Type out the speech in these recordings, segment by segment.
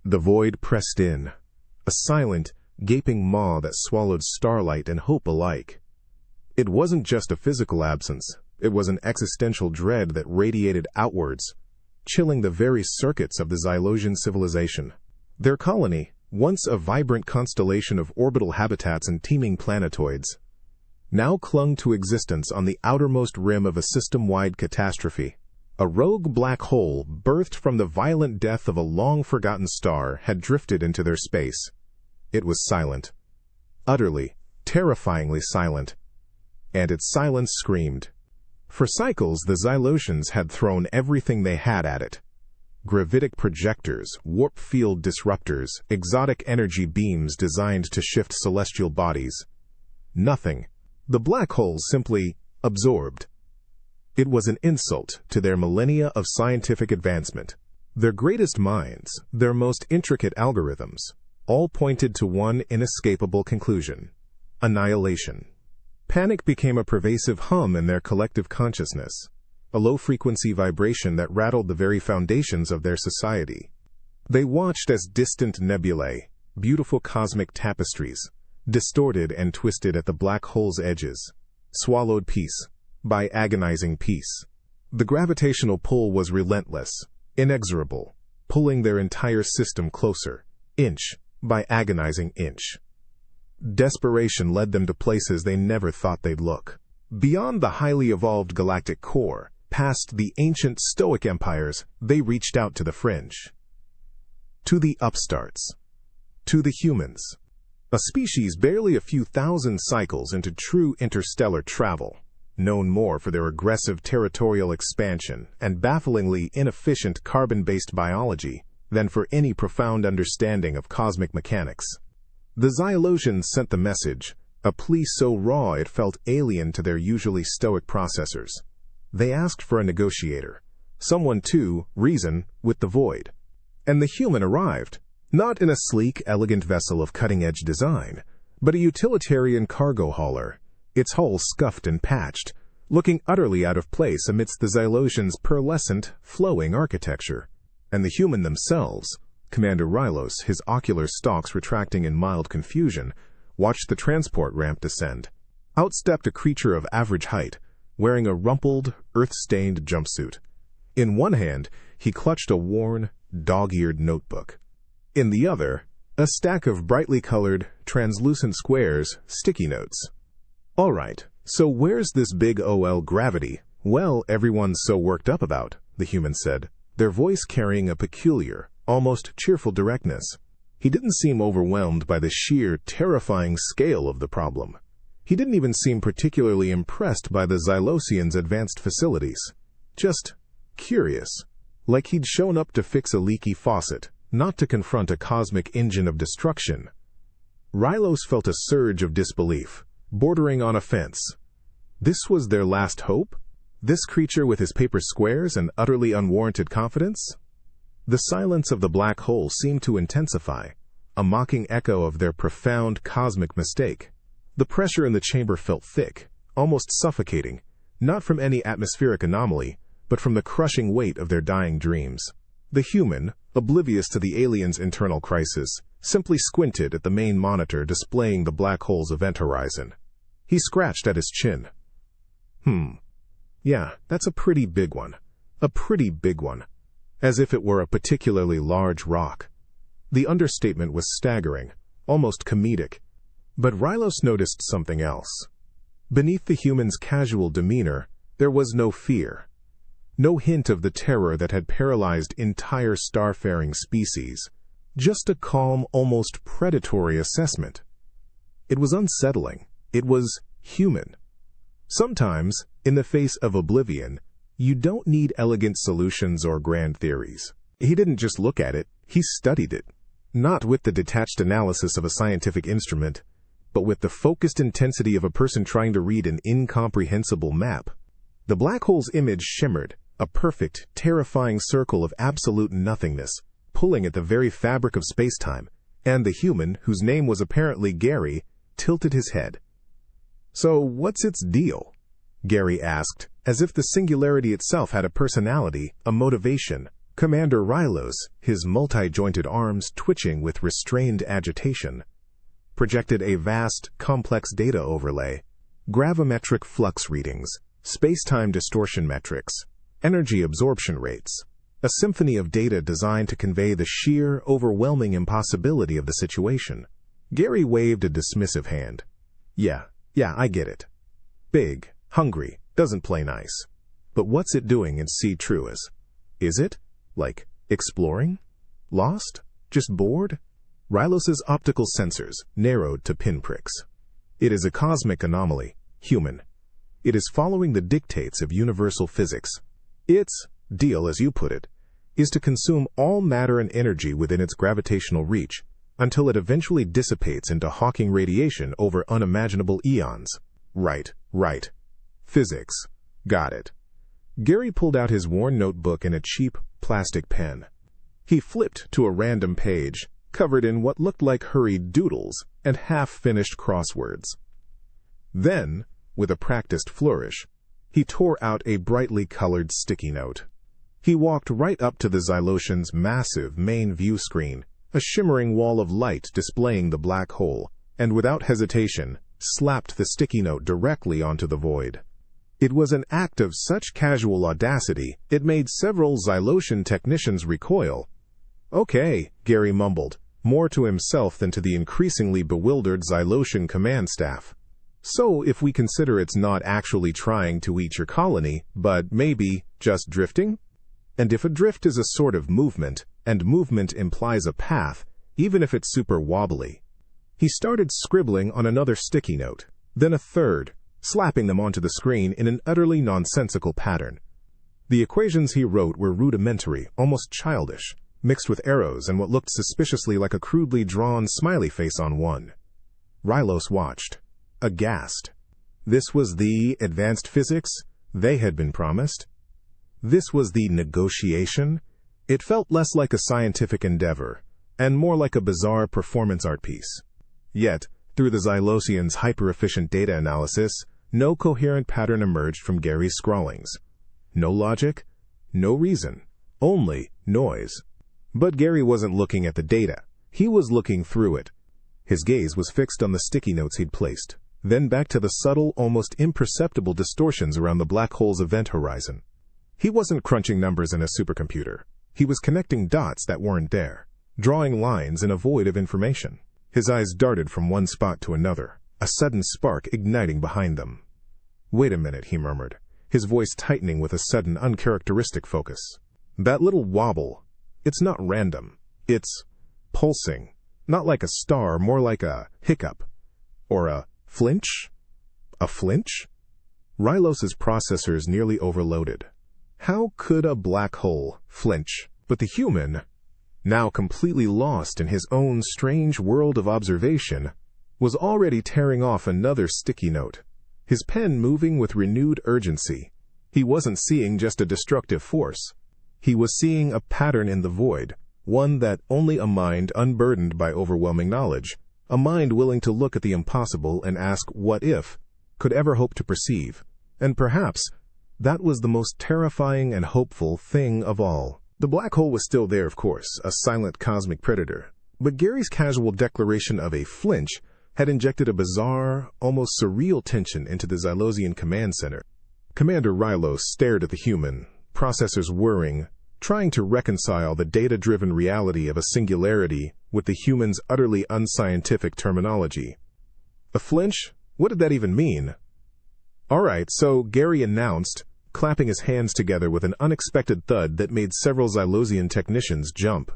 The void pressed in, a silent, gaping maw that swallowed starlight and hope alike. It wasn't just a physical absence, it was an existential dread that radiated outwards, chilling the very circuits of the Xylosian civilization. Their colony, once a vibrant constellation of orbital habitats and teeming planetoids, now clung to existence on the outermost rim of a system-wide catastrophe. A rogue black hole, birthed from the violent death of a long-forgotten star, had drifted into their space. It was silent. Utterly, terrifyingly silent. And its silence screamed. For cycles, the Xylosians had thrown everything they had at it. Gravitic projectors, warp field disruptors, exotic energy beams designed to shift celestial bodies. Nothing. The black hole simply absorbed. It was an insult to their millennia of scientific advancement. Their greatest minds, their most intricate algorithms, all pointed to one inescapable conclusion: annihilation. Panic became a pervasive hum in their collective consciousness, a low-frequency vibration that rattled the very foundations of their society. They watched as distant nebulae, beautiful cosmic tapestries, distorted and twisted at the black hole's edges, swallowed piece by agonizing piece. The gravitational pull was relentless, inexorable, pulling their entire system closer, inch by agonizing inch. Desperation led them to places they never thought they'd look. Beyond the highly evolved galactic core, past the ancient Stoic empires, they reached out to the fringe. To the upstarts. To the humans. A species barely a few thousand cycles into true interstellar travel, known more for their aggressive territorial expansion and bafflingly inefficient carbon-based biology than for any profound understanding of cosmic mechanics. The Xylosians sent the message, a plea so raw it felt alien to their usually stoic processors. They asked for a negotiator, someone to reason with the void. And the human arrived, not in a sleek, elegant vessel of cutting-edge design, but a utilitarian cargo hauler, its hull scuffed and patched, looking utterly out of place amidst the Xylosians' pearlescent, flowing architecture. And the human themselves, Commander Rylos, his ocular stalks retracting in mild confusion, watched the transport ramp descend. Out stepped a creature of average height, wearing a rumpled, earth-stained jumpsuit. In one hand, he clutched a worn, dog-eared notebook. In the other, a stack of brightly colored, translucent squares, sticky notes. All right, so where's this big OL gravity? Well, everyone's so worked up about, the human said, their voice carrying a peculiar, almost cheerful directness. He didn't seem overwhelmed by the sheer, terrifying scale of the problem. He didn't even seem particularly impressed by the Xylosians' advanced facilities. Just curious, like he'd shown up to fix a leaky faucet, not to confront a cosmic engine of destruction. Rylos felt a surge of disbelief, bordering on offense. This was their last hope? This creature with his paper squares and utterly unwarranted confidence? The silence of the black hole seemed to intensify, a mocking echo of their profound cosmic mistake. The pressure in the chamber felt thick, almost suffocating, not from any atmospheric anomaly, but from the crushing weight of their dying dreams. The human, oblivious to the alien's internal crisis, simply squinted at the main monitor displaying the black hole's event horizon. He scratched at his chin. Yeah, that's a pretty big one. A pretty big one. As if it were a particularly large rock. The understatement was staggering, almost comedic. But Rylos noticed something else. Beneath the human's casual demeanor, there was no fear. No hint of the terror that had paralyzed entire starfaring species. Just a calm, almost predatory assessment. It was unsettling. It was human. Sometimes, in the face of oblivion, you don't need elegant solutions or grand theories. He didn't just look at it, he studied it. Not with the detached analysis of a scientific instrument, but with the focused intensity of a person trying to read an incomprehensible map. The black hole's image shimmered, a perfect, terrifying circle of absolute nothingness, pulling at the very fabric of space-time, and the human, whose name was apparently Gary, tilted his head. "So what's its deal?" Gary asked, as if the singularity itself had a personality, a motivation, Commander Rylos, his multi-jointed arms twitching with restrained agitation, projected a vast, complex data overlay, gravimetric flux readings, space-time distortion metrics, energy absorption rates, a symphony of data designed to convey the sheer, overwhelming impossibility of the situation. Gary waved a dismissive hand. Yeah, I get it. Big, hungry, doesn't play nice. But what's it doing in C. Truas? Is it, like, exploring? Lost? Just bored? Rylos's optical sensors narrowed to pinpricks. It is a cosmic anomaly, human. It is following the dictates of universal physics. Its deal, as you put it, is to consume all matter and energy within its gravitational reach until it eventually dissipates into Hawking radiation over unimaginable eons. Right. Physics. Got it. Gary pulled out his worn notebook and a cheap plastic pen. He flipped to a random page, covered in what looked like hurried doodles and half-finished crosswords. Then, with a practiced flourish, he tore out a brightly colored sticky note. He walked right up to the Xylosian's massive main view screen, a shimmering wall of light displaying the black hole, and without hesitation, slapped the sticky note directly onto the void. It was an act of such casual audacity, it made several Xylosian technicians recoil. Okay, Gary mumbled, more to himself than to the increasingly bewildered Xylosian command staff. So if we consider it's not actually trying to eat your colony, but maybe just drifting? And if a drift is a sort of movement, and movement implies a path, even if it's super wobbly. He started scribbling on another sticky note, then a third, slapping them onto the screen in an utterly nonsensical pattern. The equations he wrote were rudimentary, almost childish, mixed with arrows and what looked suspiciously like a crudely drawn smiley face on one. Rylos watched, aghast. This was the advanced physics they had been promised? This was the negotiation? It felt less like a scientific endeavor, and more like a bizarre performance art piece. Yet, through the Xylosian's hyper-efficient data analysis, no coherent pattern emerged from Gary's scrawlings. No logic, no reason, only noise. But Gary wasn't looking at the data. He was looking through it. His gaze was fixed on the sticky notes he'd placed, then back to the subtle, almost imperceptible distortions around the black hole's event horizon. He wasn't crunching numbers in a supercomputer. He was connecting dots that weren't there, drawing lines in a void of information. His eyes darted from one spot to another, a sudden spark igniting behind them. Wait a minute, he murmured, his voice tightening with a sudden, uncharacteristic focus. That little wobble, it's not random. It's pulsing. Not like a star, more like a hiccup. Or a flinch? A flinch? Rylos's processors nearly overloaded. How could a black hole flinch? But the human, now completely lost in his own strange world of observation, was already tearing off another sticky note, his pen moving with renewed urgency. He wasn't seeing just a destructive force. He was seeing a pattern in the void, one that only a mind unburdened by overwhelming knowledge, a mind willing to look at the impossible and ask what if, could ever hope to perceive. And perhaps that was the most terrifying and hopeful thing of all. The black hole was still there, of course, a silent cosmic predator. But Gary's casual declaration of a flinch had injected a bizarre, almost surreal tension into the Xylosian command center. Commander Rylos stared at the human, processors whirring, trying to reconcile the data-driven reality of a singularity with the human's utterly unscientific terminology. A flinch? What did that even mean? All right, so Gary announced, clapping his hands together with an unexpected thud that made several Xylosian technicians jump.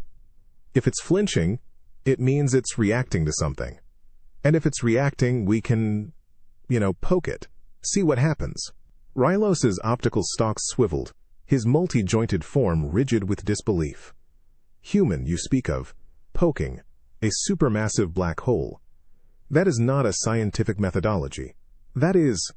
If it's flinching, it means it's reacting to something. And if it's reacting, we can, poke it, see what happens. Rylos's optical stalks swiveled, his multi-jointed form rigid with disbelief. Human, you speak of, poking, a supermassive black hole. That is not a scientific methodology. That is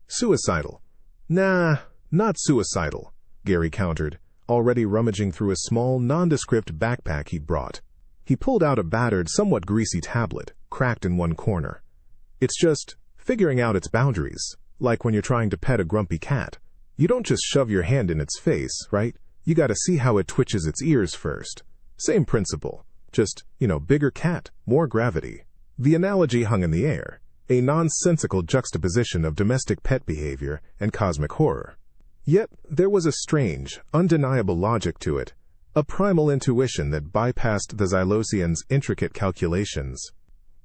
suicidal. Nah, not suicidal, Gary countered, already rummaging through a small, nondescript backpack he'd brought. He pulled out a battered, somewhat greasy tablet, cracked in one corner. It's just figuring out its boundaries, like when you're trying to pet a grumpy cat. You don't just shove your hand in its face, right? You gotta see how it twitches its ears first. Same principle. Just, bigger cat, more gravity. The analogy hung in the air, a nonsensical juxtaposition of domestic pet behavior and cosmic horror. Yet, there was a strange, undeniable logic to it, a primal intuition that bypassed the Xylosian's intricate calculations.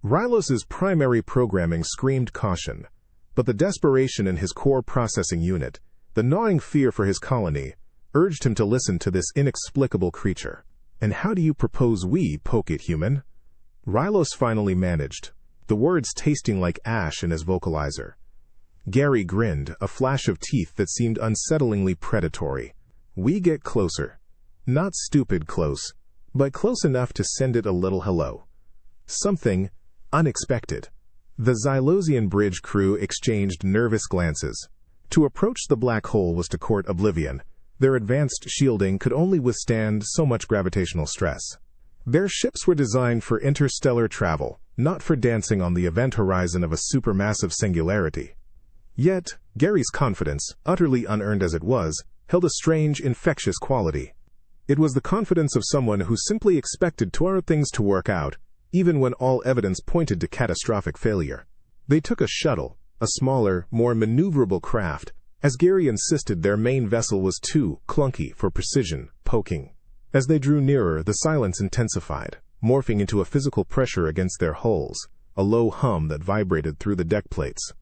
Rylos's primary programming screamed caution, but the desperation in his core processing unit, the gnawing fear for his colony, urged him to listen to this inexplicable creature. "And how do you propose we poke it, human?" Rylos finally managed, the words tasting like ash in his vocalizer. Gary grinned, a flash of teeth that seemed unsettlingly predatory. "We get closer. Not stupid close, but close enough to send it a little hello. Something unexpected." The Xylosian bridge crew exchanged nervous glances. To approach the black hole was to court oblivion. Their advanced shielding could only withstand so much gravitational stress. Their ships were designed for interstellar travel, not for dancing on the event horizon of a supermassive singularity. Yet, Gary's confidence, utterly unearned as it was, held a strange, infectious quality. It was the confidence of someone who simply expected things to work out, even when all evidence pointed to catastrophic failure. They took a shuttle, a smaller, more maneuverable craft, as Gary insisted their main vessel was too clunky for precision poking. As they drew nearer, the silence intensified, morphing into a physical pressure against their hulls, a low hum that vibrated through the deck plates.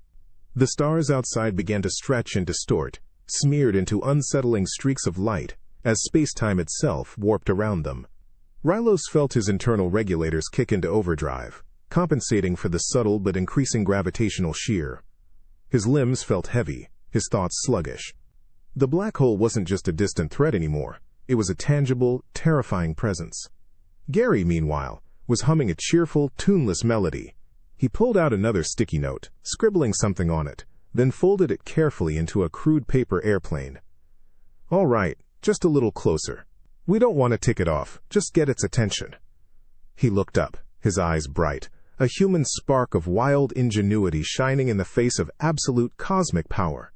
The stars outside began to stretch and distort, smeared into unsettling streaks of light, as space-time itself warped around them. Rylos felt his internal regulators kick into overdrive, compensating for the subtle but increasing gravitational shear. His limbs felt heavy, his thoughts sluggish. The black hole wasn't just a distant threat anymore. It was a tangible, terrifying presence. Gary, meanwhile, was humming a cheerful, tuneless melody. He pulled out another sticky note, scribbling something on it, then folded it carefully into a crude paper airplane. "All right, just a little closer. We don't want to tick it off, just get its attention." He looked up, his eyes bright, a human spark of wild ingenuity shining in the face of absolute cosmic power.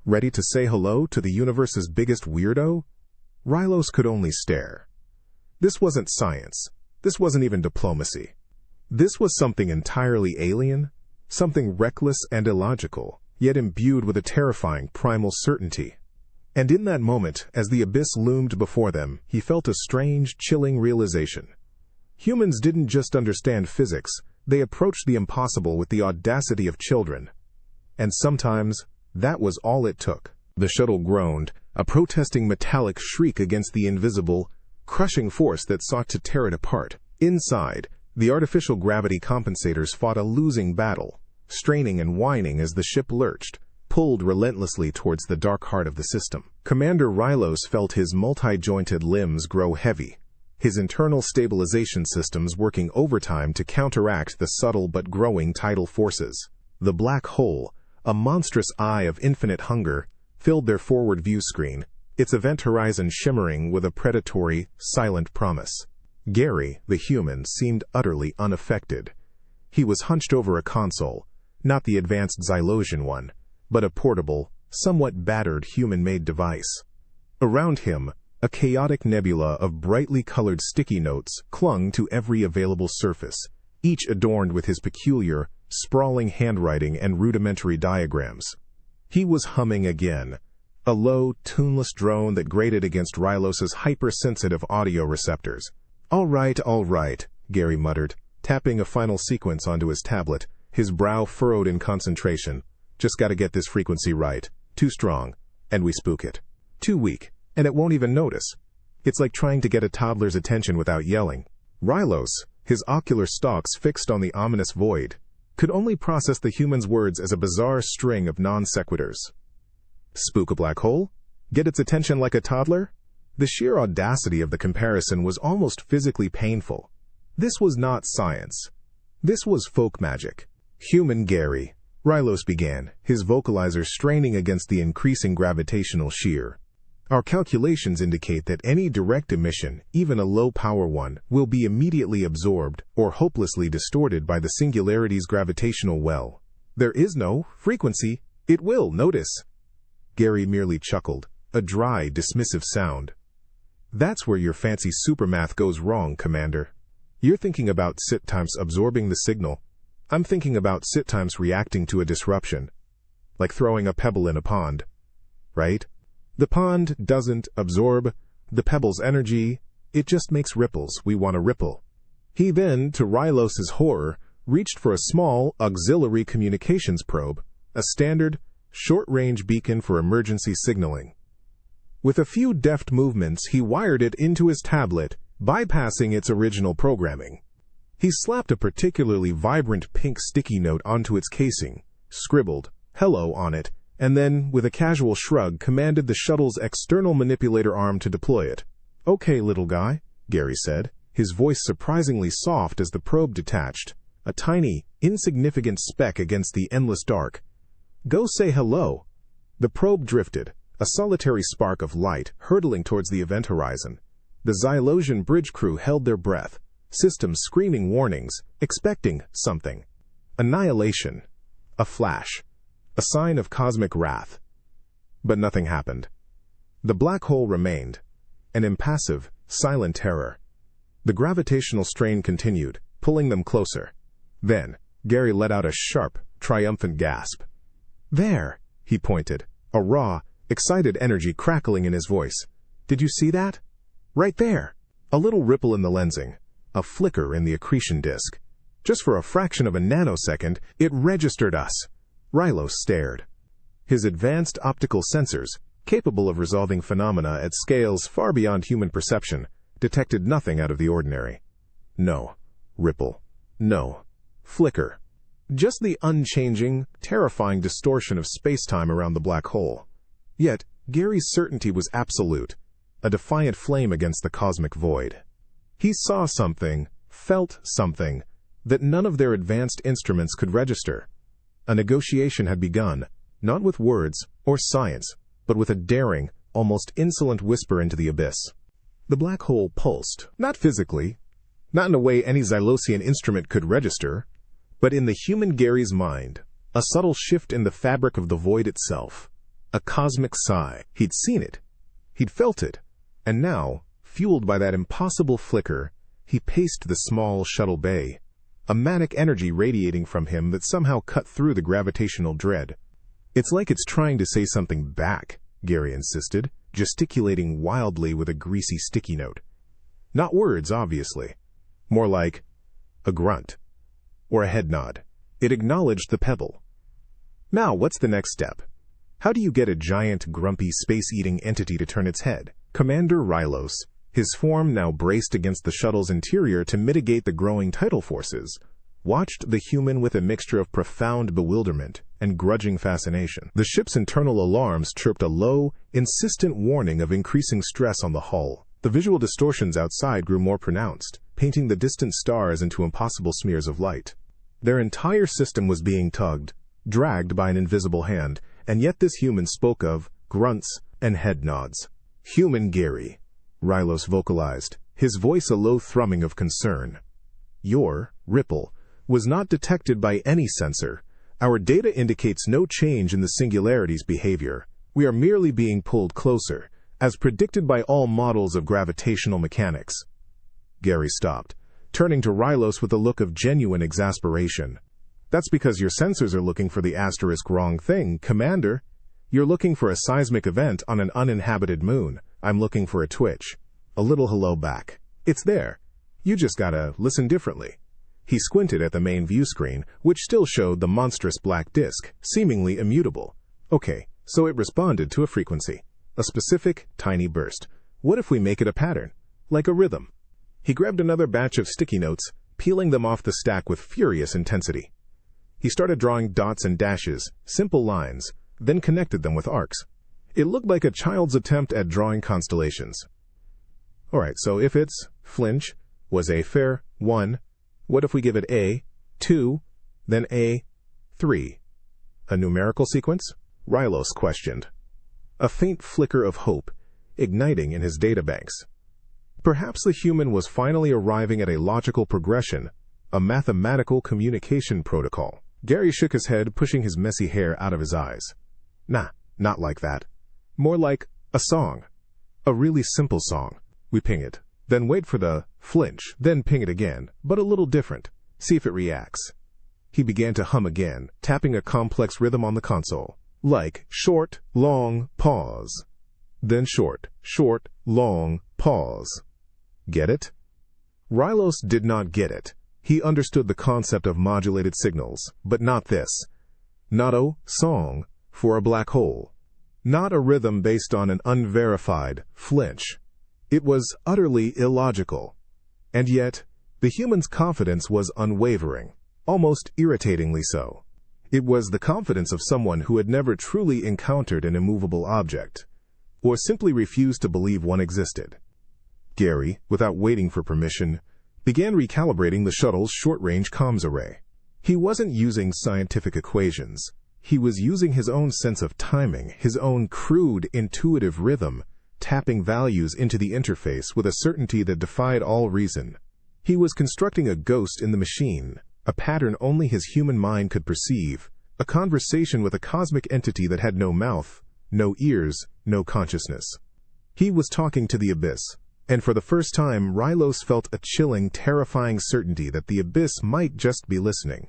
Ready to say hello to the universe's biggest weirdo? Rylos could only stare. This wasn't science. This wasn't even diplomacy. This was something entirely alien, something reckless and illogical, yet imbued with a terrifying primal certainty. And in that moment, as the abyss loomed before them, he felt a strange, chilling realization. Humans didn't just understand physics, they approached the impossible with the audacity of children. And sometimes, that was all it took. The shuttle groaned, a protesting metallic shriek against the invisible, crushing force that sought to tear it apart. Inside, the artificial gravity compensators fought a losing battle, straining and whining as the ship lurched, pulled relentlessly towards the dark heart of the system. Commander Rylos felt his multi-jointed limbs grow heavy, his internal stabilization systems working overtime to counteract the subtle but growing tidal forces. The black hole, a monstrous eye of infinite hunger, filled their forward view screen, its event horizon shimmering with a predatory, silent promise. Gary, the human, seemed utterly unaffected. He was hunched over a console, not the advanced Xylosian one, but a portable, somewhat battered human-made device. Around him, a chaotic nebula of brightly colored sticky notes clung to every available surface, each adorned with his peculiar, sprawling handwriting and rudimentary diagrams. He was humming again, a low, tuneless drone that grated against Rylos's hypersensitive audio receptors. All right, Gary muttered, tapping a final sequence onto his tablet, his brow furrowed in concentration. "Just gotta get this frequency right. Too strong, and we spook it. Too weak, and it won't even notice. It's like trying to get a toddler's attention without yelling." Rylos, his ocular stalks fixed on the ominous void, could only process the human's words as a bizarre string of non-sequiturs. Spook a black hole? Get its attention like a toddler? The sheer audacity of the comparison was almost physically painful. This was not science. This was folk magic. "Human Gary," Rylos began, his vocalizer straining against the increasing gravitational shear. "Our calculations indicate that any direct emission, even a low-power one, will be immediately absorbed or hopelessly distorted by the singularity's gravitational well. There is no frequency. It will, notice." Gary merely chuckled, a dry, dismissive sound. That's where your fancy supermath goes wrong, Commander. You're thinking about sit times absorbing the signal. I'm thinking about sit times reacting to a disruption. Like throwing a pebble in a pond. Right? The pond doesn't absorb the pebble's energy, it just makes ripples. We want a ripple. He then, to Rylos's horror, reached for a small auxiliary communications probe, a standard, short-range beacon for emergency signaling. With a few deft movements, he wired it into his tablet, bypassing its original programming. He slapped a particularly vibrant pink sticky note onto its casing, scribbled "Hello" on it, and then, with a casual shrug, commanded the shuttle's external manipulator arm to deploy it. "Okay, little guy," Gary said, his voice surprisingly soft as the probe detached, a tiny, insignificant speck against the endless dark. "Go say hello." The probe drifted, a solitary spark of light hurtling towards the event horizon. The Xylosian bridge crew held their breath, systems screaming warnings, expecting something. Annihilation. A flash. A sign of cosmic wrath. But nothing happened. The black hole remained, an impassive, silent terror. The gravitational strain continued, pulling them closer. Then, Gary let out a sharp, triumphant gasp. "There," he pointed, a raw, excited energy crackling in his voice. "Did you see that? Right there." A little ripple in the lensing, a flicker in the accretion disk. Just for a fraction of a nanosecond, it registered us. Rylos stared. His advanced optical sensors, capable of resolving phenomena at scales far beyond human perception, detected nothing out of the ordinary. No ripple. No flicker. Just the unchanging, terrifying distortion of space-time around the black hole. Yet, Gary's certainty was absolute, a defiant flame against the cosmic void. He saw something, felt something, that none of their advanced instruments could register. A negotiation had begun, not with words or science, but with a daring, almost insolent whisper into the abyss. The black hole pulsed, not physically, not in a way any Xylosian instrument could register, but in the human Gary's mind, a subtle shift in the fabric of the void itself, a cosmic sigh. He'd seen it, he'd felt it, and now, fueled by that impossible flicker, he paced the small shuttle bay, a manic energy radiating from him that somehow cut through the gravitational dread. "It's like it's trying to say something back," Gary insisted, gesticulating wildly with a greasy sticky note. Not words, obviously. More like a grunt, or a head nod. It acknowledged the pebble. "Now, what's the next step? How do you get a giant, grumpy, space-eating entity to turn its head?" Commander Rylos, his form now braced against the shuttle's interior to mitigate the growing tidal forces, watched the human with a mixture of profound bewilderment and grudging fascination. The ship's internal alarms chirped a low, insistent warning of increasing stress on the hull. The visual distortions outside grew more pronounced, painting the distant stars into impossible smears of light. Their entire system was being tugged, dragged by an invisible hand, and yet this human spoke of grunts and head nods. "Human Gary," Rylos vocalized, his voice a low thrumming of concern. "Your ripple was not detected by any sensor. Our data indicates no change in the singularity's behavior. We are merely being pulled closer, as predicted by all models of gravitational mechanics." Gary stopped, turning to Rylos with a look of genuine exasperation. "That's because your sensors are looking for the asterisk wrong thing, Commander. You're looking for a seismic event on an uninhabited moon. I'm looking for a twitch. A little hello back. It's there. You just gotta listen differently." He squinted at the main view screen, which still showed the monstrous black disk, seemingly immutable. "Okay, so it responded to a frequency. A specific, tiny burst. What if we make it a pattern? Like a rhythm?" He grabbed another batch of sticky notes, peeling them off the stack with furious intensity. He started drawing dots and dashes, simple lines, then connected them with arcs. It looked like a child's attempt at drawing constellations. Alright, so if it's flinch was a fair 1, what if we give it A, 2, then A, 3? A numerical sequence? Rylos questioned. A faint flicker of hope, igniting in his databanks. Perhaps the human was finally arriving at a logical progression, a mathematical communication protocol. Gary shook his head, pushing his messy hair out of his eyes. Nah, not like that. More like a song. A really simple song. We ping it, then wait for the flinch, then ping it again, but a little different. See if it reacts. He began to hum again, tapping a complex rhythm on the console. Like short, long, pause. Then short, short, long, pause. Get it? Rylos did not get it. He understood the concept of modulated signals, but not this. Not a song for a black hole. Not a rhythm based on an unverified flinch. It was utterly illogical. And yet, the human's confidence was unwavering, almost irritatingly so. It was the confidence of someone who had never truly encountered an immovable object, or simply refused to believe one existed. Gary, without waiting for permission, began recalibrating the shuttle's short-range comms array. He wasn't using scientific equations. He was using his own sense of timing, his own crude, intuitive rhythm, tapping values into the interface with a certainty that defied all reason. He was constructing a ghost in the machine, a pattern only his human mind could perceive, a conversation with a cosmic entity that had no mouth, no ears, no consciousness. He was talking to the abyss, and for the first time Rylos felt a chilling, terrifying certainty that the abyss might just be listening.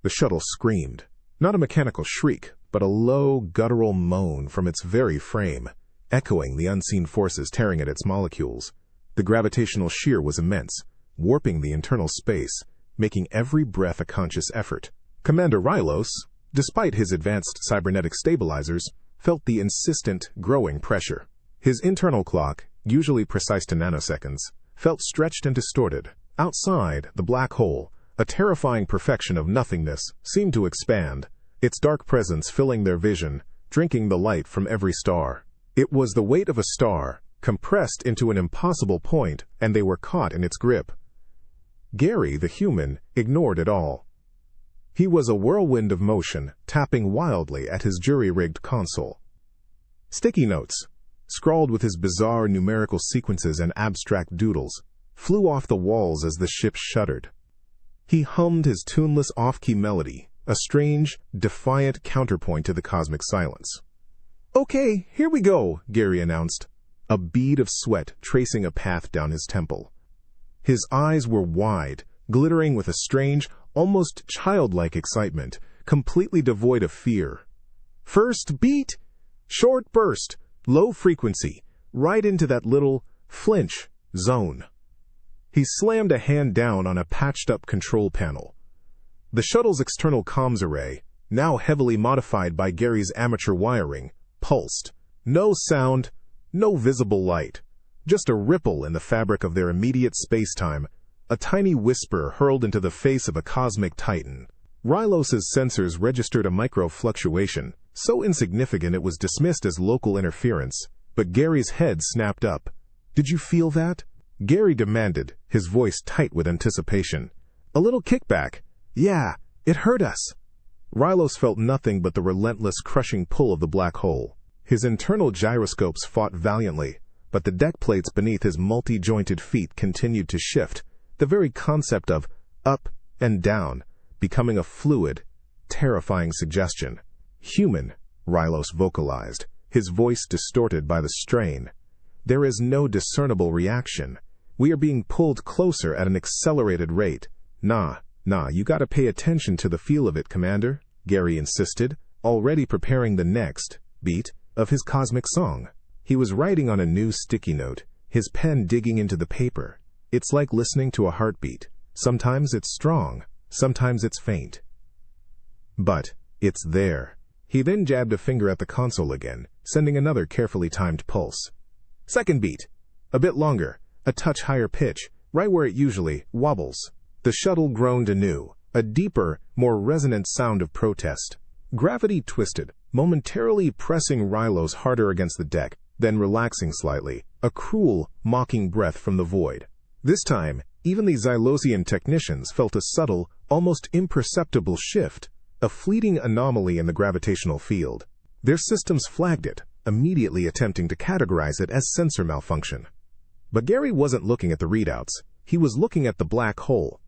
The shuttle screamed, not a mechanical shriek, but a low, guttural moan from its very frame, echoing the unseen forces tearing at its molecules. The gravitational shear was immense, warping the internal space, making every breath a conscious effort. Commander Rylos, despite his advanced cybernetic stabilizers, felt the insistent, growing pressure. His internal clock, usually precise to nanoseconds, felt stretched and distorted. Outside, the black hole, a terrifying perfection of nothingness, seemed to expand, its dark presence filling their vision, drinking the light from every star. It was the weight of a star, compressed into an impossible point, and they were caught in its grip. Gary, the human, ignored it all. He was a whirlwind of motion, tapping wildly at his jury-rigged console. Sticky notes, scrawled with his bizarre numerical sequences and abstract doodles, flew off the walls as the ship shuddered. He hummed his tuneless off-key melody, a strange, defiant counterpoint to the cosmic silence. "Okay, here we go," Gary announced, a bead of sweat tracing a path down his temple. His eyes were wide, glittering with a strange, almost childlike excitement, completely devoid of fear. First beat, short burst, low frequency, right into that little flinch zone. He slammed a hand down on a patched-up control panel. The shuttle's external comms array, now heavily modified by Gary's amateur wiring, pulsed. No sound, no visible light. Just a ripple in the fabric of their immediate space-time, a tiny whisper hurled into the face of a cosmic titan. Rylos's sensors registered a micro-fluctuation, so insignificant it was dismissed as local interference, but Gary's head snapped up. "Did you feel that?" Gary demanded, his voice tight with anticipation. "A little kickback. Yeah, it hurt us." Rylos felt nothing but the relentless, crushing pull of the black hole. His internal gyroscopes fought valiantly, but the deck plates beneath his multi-jointed feet continued to shift, the very concept of up and down becoming a fluid, terrifying suggestion. "Human," Rylos vocalized, his voice distorted by the strain. "There is no discernible reaction. We are being pulled closer at an accelerated rate." Nah, you gotta pay attention to the feel of it, Commander," Gary insisted, already preparing the next beat of his cosmic song. He was writing on a new sticky note, his pen digging into the paper. It's like listening to a heartbeat. Sometimes it's strong, sometimes it's faint. But it's there. He then jabbed a finger at the console again, sending another carefully timed pulse. Second beat. A bit longer, a touch higher pitch, right where it usually wobbles. The shuttle groaned anew, a deeper, more resonant sound of protest. Gravity twisted, momentarily pressing Rylos harder against the deck, then relaxing slightly, a cruel, mocking breath from the void. This time, even the Xylosian technicians felt a subtle, almost imperceptible shift, a fleeting anomaly in the gravitational field. Their systems flagged it, immediately attempting to categorize it as sensor malfunction. But Gary wasn't looking at the readouts. He was looking at the black hole.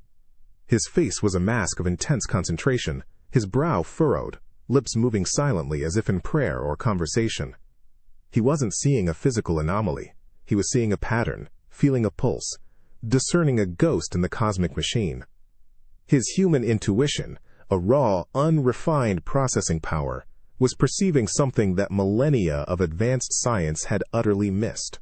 His face was a mask of intense concentration, his brow furrowed, lips moving silently as if in prayer or conversation. He wasn't seeing a physical anomaly. He was seeing a pattern, feeling a pulse, discerning a ghost in the cosmic machine. His human intuition, a raw, unrefined processing power, was perceiving something that millennia of advanced science had utterly missed.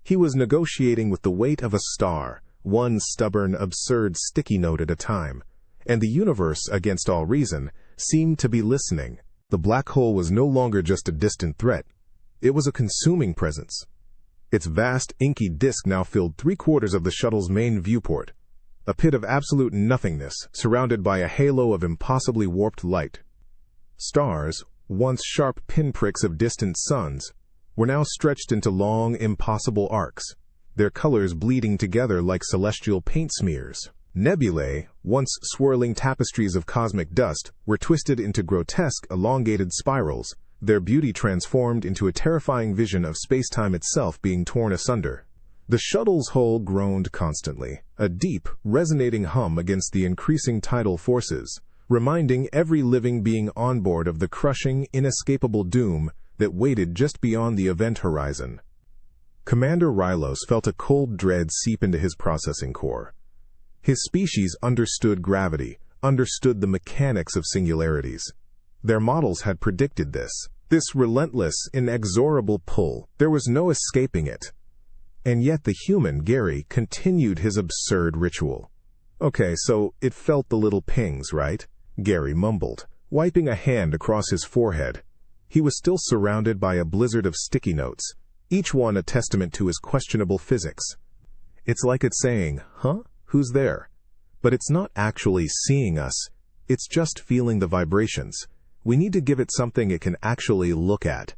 He was negotiating with the weight of a star, one stubborn, absurd sticky note at a time, and the universe, against all reason, seemed to be listening. The black hole was no longer just a distant threat. It was a consuming presence. Its vast, inky disk now filled 3/4 of the shuttle's main viewport, a pit of absolute nothingness surrounded by a halo of impossibly warped light. Stars, once sharp pinpricks of distant suns, were now stretched into long, impossible arcs, their colors bleeding together like celestial paint smears. Nebulae, once swirling tapestries of cosmic dust, were twisted into grotesque, elongated spirals, their beauty transformed into a terrifying vision of space-time itself being torn asunder. The shuttle's hull groaned constantly, a deep, resonating hum against the increasing tidal forces, reminding every living being on board of the crushing, inescapable doom that waited just beyond the event horizon. Commander Rylos felt a cold dread seep into his processing core. His species understood gravity, understood the mechanics of singularities. Their models had predicted this relentless, inexorable pull. There was no escaping it. And yet the human, Gary, continued his absurd ritual. Okay, so it felt the little pings, right? Gary mumbled, wiping a hand across his forehead. He was still surrounded by a blizzard of sticky notes, each one a testament to his questionable physics. It's like it's saying, huh? Who's there? But it's not actually seeing us. It's just feeling the vibrations. We need to give it something it can actually look at.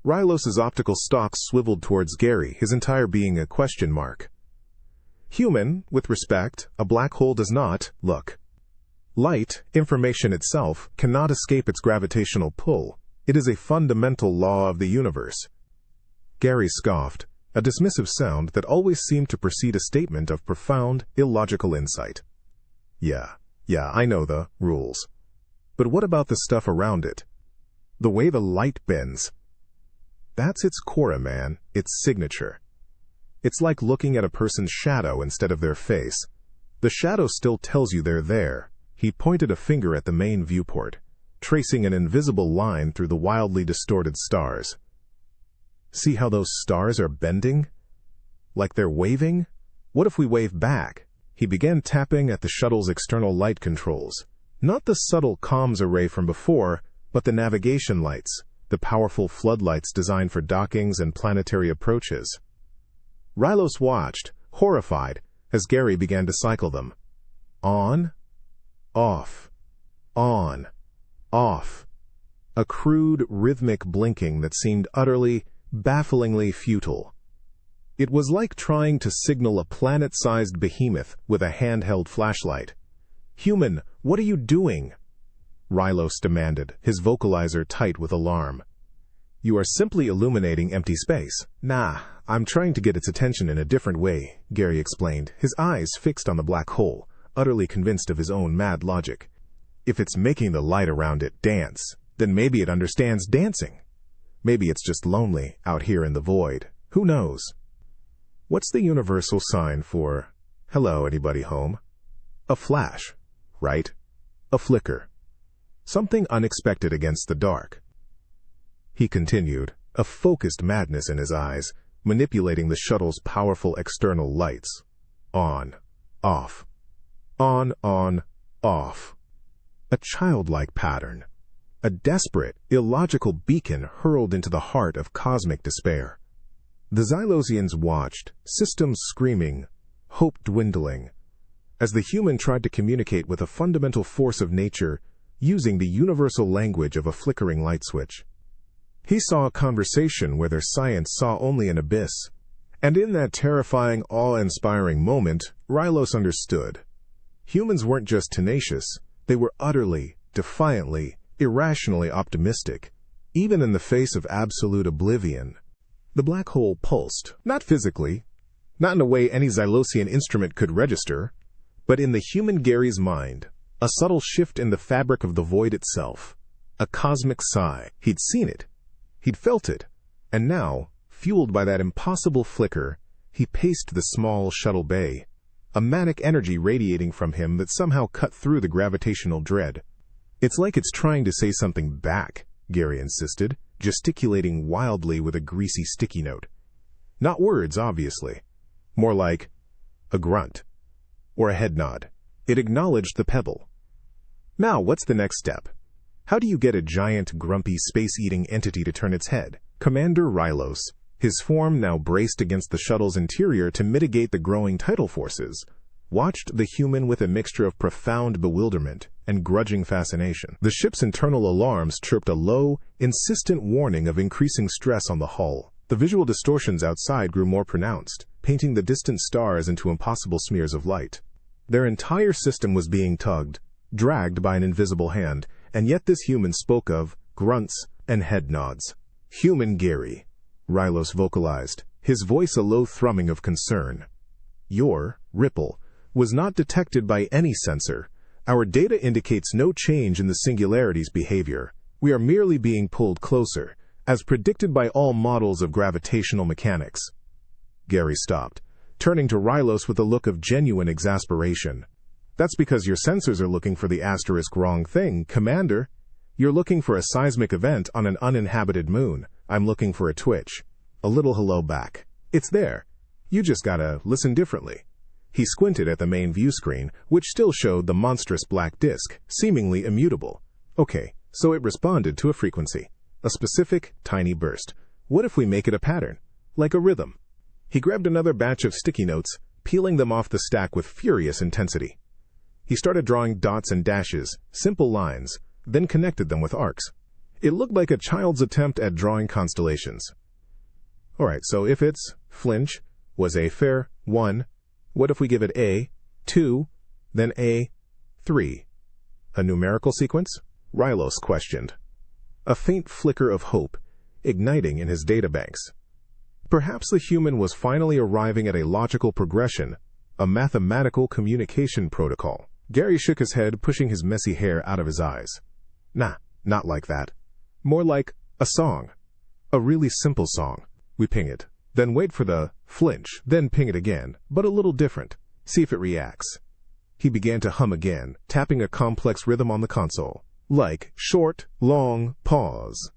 Rylos's optical stalks swiveled towards Gary, his entire being a question mark. Human, with respect, a black hole does not look. Light, information itself, cannot escape its gravitational pull. It is a fundamental law of the universe. Gary scoffed, a dismissive sound that always seemed to precede a statement of profound, illogical insight. Yeah, I know the rules. But what about the stuff around it? The way the light bends. That's its core, man, its signature. It's like looking at a person's shadow instead of their face. The shadow still tells you they're there. He pointed a finger at the main viewport, tracing an invisible line through the wildly distorted stars. See how those stars are bending? Like they're waving? What if we wave back? He began tapping at the shuttle's external light controls. Not the subtle comms array from before, but the navigation lights, the powerful floodlights designed for dockings and planetary approaches. Rylos watched, horrified, as Gary began to cycle them. On, off, on, off. A crude, rhythmic blinking that seemed utterly, bafflingly futile. It was like trying to signal a planet-sized behemoth with a handheld flashlight. "Human, what are you doing?" Rylos demanded, his vocalizer tight with alarm. "You are simply illuminating empty space." "Nah, I'm trying to get its attention in a different way," Gary explained, his eyes fixed on the black hole, utterly convinced of his own mad logic. "If it's making the light around it dance, then maybe it understands dancing. Maybe it's just lonely out here in the void. Who knows?" What's the universal sign for, "Hello, anybody home?" A flash, right? A flicker. Something unexpected against the dark. He continued, a focused madness in his eyes, manipulating the shuttle's powerful external lights. On, off. On, off. A childlike pattern. A desperate, illogical beacon hurled into the heart of cosmic despair. The Xylosians watched, systems screaming, hope dwindling, as the human tried to communicate with a fundamental force of nature using the universal language of a flickering light switch. He saw a conversation where their science saw only an abyss. And in that terrifying, awe-inspiring moment, Rylos understood. Humans weren't just tenacious, they were utterly, defiantly, irrationally optimistic, even in the face of absolute oblivion. The black hole pulsed, not physically, not in a way any Xylosian instrument could register, but in the human Gary's mind, a subtle shift in the fabric of the void itself, a cosmic sigh. He'd seen it, he'd felt it, and now, fueled by that impossible flicker, He paced the small shuttle bay, a manic energy radiating from him that somehow cut through the gravitational dread. "It's like it's trying to say something back," Gary insisted, gesticulating wildly with a greasy sticky note. Not words, obviously. More like a grunt or a head nod. It acknowledged the pebble. "Now, what's the next step? How do you get a giant, grumpy, space-eating entity to turn its head?" Commander Rylos, his form now braced against the shuttle's interior to mitigate the growing tidal forces, watched the human with a mixture of profound bewilderment and grudging fascination. The ship's internal alarms chirped a low, insistent warning of increasing stress on the hull. The visual distortions outside grew more pronounced, painting the distant stars into impossible smears of light. Their entire system was being tugged, dragged by an invisible hand, and yet this human spoke of grunts and head nods. "Human Gary," Rylos vocalized, his voice a low thrumming of concern. "Your ripple was not detected by any sensor. Our data indicates no change in the singularity's behavior. We are merely being pulled closer, as predicted by all models of gravitational mechanics." Gary stopped, turning to Rylos with a look of genuine exasperation. "That's because your sensors are looking for the asterisk wrong thing, Commander. You're looking for a seismic event on an uninhabited moon. I'm looking for a twitch. A little hello back. It's there. You just gotta listen differently." He squinted at the main view screen, which still showed the monstrous black disk, seemingly immutable. "Okay, so it responded to a frequency. A specific, tiny burst. What if we make it a pattern? Like a rhythm?" He grabbed another batch of sticky notes, peeling them off the stack with furious intensity. He started drawing dots and dashes, simple lines, then connected them with arcs. It looked like a child's attempt at drawing constellations. "All right, so if its flinch was a fair 1, what if we give it A, 2, then A, 3? A numerical sequence?" Rylos questioned, a faint flicker of hope igniting in his databanks. Perhaps the human was finally arriving at a logical progression, a mathematical communication protocol. Gary shook his head, pushing his messy hair out of his eyes. "Nah, not like that. More like a song. A really simple song. We ping it, then wait for the flinch, then ping it again, but a little different. See if it reacts." He began to hum again, tapping a complex rhythm on the console. Like short, long, pause.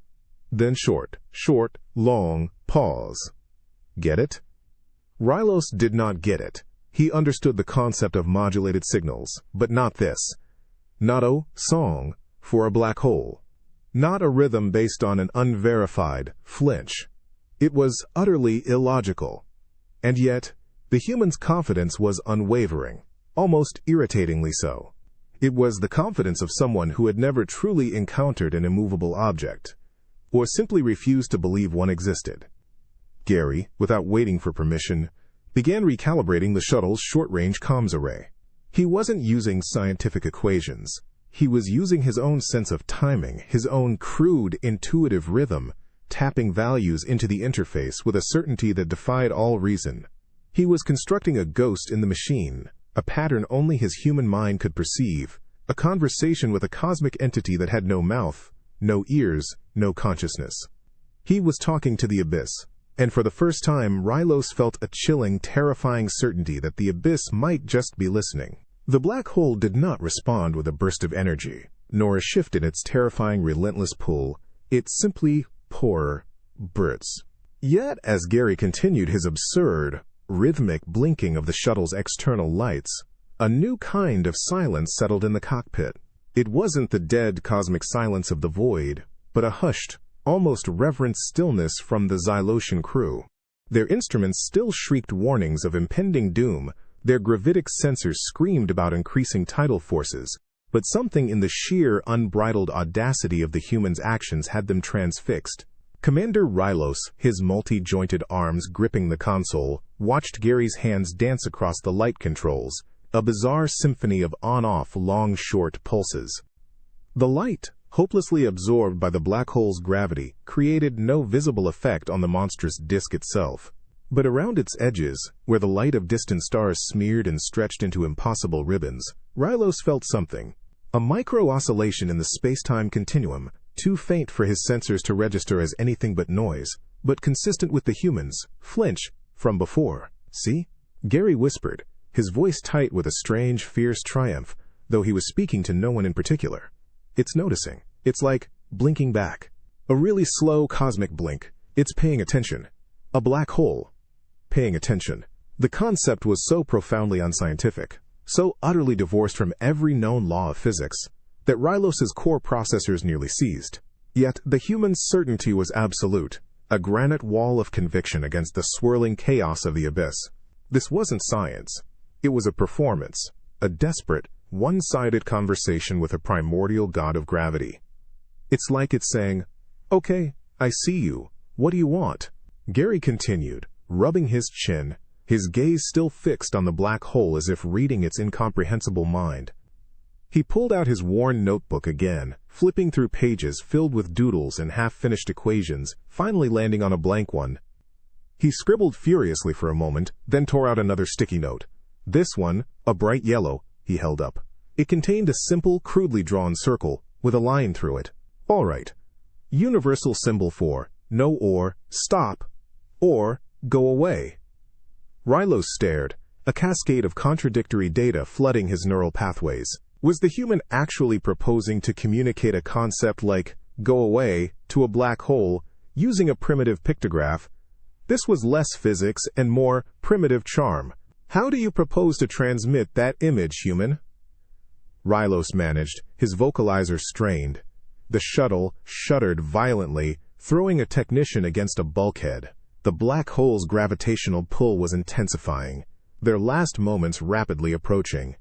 Then short, short, long, pause. Get it? Rylos did not get it. He understood the concept of modulated signals, but not this. Not a song for a black hole. Not a rhythm based on an unverified flinch. It was utterly illogical. And yet, the human's confidence was unwavering, almost irritatingly so. It was the confidence of someone who had never truly encountered an immovable object, or simply refused to believe one existed. Gary, without waiting for permission, began recalibrating the shuttle's short-range comms array. He wasn't using scientific equations. He was using his own sense of timing, his own crude, intuitive rhythm, tapping values into the interface with a certainty that defied all reason. He was constructing a ghost in the machine, a pattern only his human mind could perceive, a conversation with a cosmic entity that had no mouth, no ears, no consciousness. He was talking to the abyss, and for the first time Rylos felt a chilling, terrifying certainty that the abyss might just be listening. The black hole did not respond with a burst of energy, nor a shift in its terrifying, relentless pull. It simply poured bursts. Yet, as Gary continued his absurd, rhythmic blinking of the shuttle's external lights, a new kind of silence settled in the cockpit. It wasn't the dead cosmic silence of the void, but a hushed, almost reverent stillness from the Xylosian crew. Their instruments still shrieked warnings of impending doom, their gravitic sensors screamed about increasing tidal forces, but something in the sheer, unbridled audacity of the human's actions had them transfixed. Commander Rylos, his multi-jointed arms gripping the console, watched Gary's hands dance across the light controls, a bizarre symphony of on-off, long-short pulses. The light, hopelessly absorbed by the black hole's gravity, created no visible effect on the monstrous disk itself. But around its edges, where the light of distant stars smeared and stretched into impossible ribbons, Rylos felt something. A micro-oscillation in the space-time continuum, too faint for his sensors to register as anything but noise, but consistent with the human's flinch from before. See? Gary whispered, his voice tight with a strange, fierce triumph, though he was speaking to no one in particular. It's noticing. It's like blinking back. A really slow cosmic blink. It's paying attention. A black hole. Paying attention. The concept was so profoundly unscientific, so utterly divorced from every known law of physics, that Rylos's core processors nearly seized. Yet the human's certainty was absolute, a granite wall of conviction against the swirling chaos of the abyss. This wasn't science. It was a performance, a desperate, one-sided conversation with a primordial god of gravity. It's like it's saying, "Okay, I see you. What do you want?" Gary continued, rubbing his chin, his gaze still fixed on the black hole as if reading its incomprehensible mind. He pulled out his worn notebook again, flipping through pages filled with doodles and half-finished equations, finally landing on a blank one. He scribbled furiously for a moment, then tore out another sticky note. This one, a bright yellow, he held up. It contained a simple, crudely drawn circle, with a line through it. All right. Universal symbol for no or, stop, or go away. Rylos stared, a cascade of contradictory data flooding his neural pathways. Was the human actually proposing to communicate a concept like go away to a black hole using a primitive pictograph? This was less physics and more primitive charm. How do you propose to transmit that image, human? Rylos managed, his vocalizer strained. The shuttle shuddered violently, throwing a technician against a bulkhead. The black hole's gravitational pull was intensifying, their last moments rapidly approaching.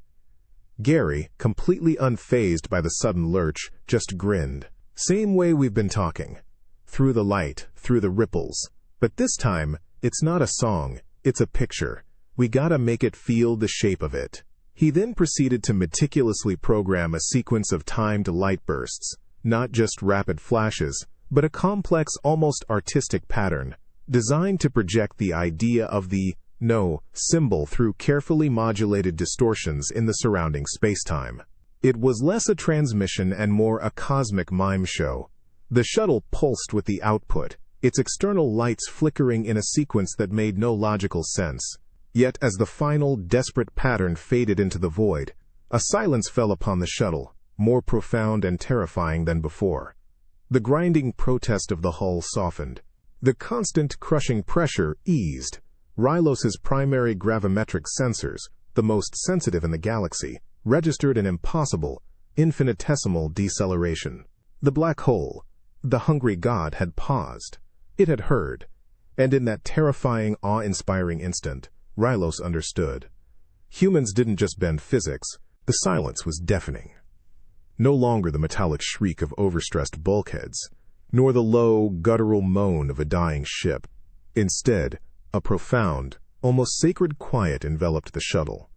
Gary, completely unfazed by the sudden lurch, just grinned. Same way we've been talking. Through the light, through the ripples. But this time, it's not a song, it's a picture. We gotta make it feel the shape of it. He then proceeded to meticulously program a sequence of timed light bursts, not just rapid flashes, but a complex, almost artistic pattern, designed to project the idea of the no symbol through carefully modulated distortions in the surrounding spacetime. It was less a transmission and more a cosmic mime show. The shuttle pulsed with the output, its external lights flickering in a sequence that made no logical sense. Yet as the final, desperate pattern faded into the void, a silence fell upon the shuttle, more profound and terrifying than before. The grinding protest of the hull softened. The constant, crushing pressure eased. Rylos's primary gravimetric sensors, the most sensitive in the galaxy, registered an impossible, infinitesimal deceleration. The black hole, the hungry god, had paused. It had heard. And in that terrifying, awe-inspiring instant, Rylos understood. Humans didn't just bend physics, the silence was deafening. No longer the metallic shriek of overstressed bulkheads, nor the low, guttural moan of a dying ship. Instead, a profound, almost sacred quiet enveloped the shuttle.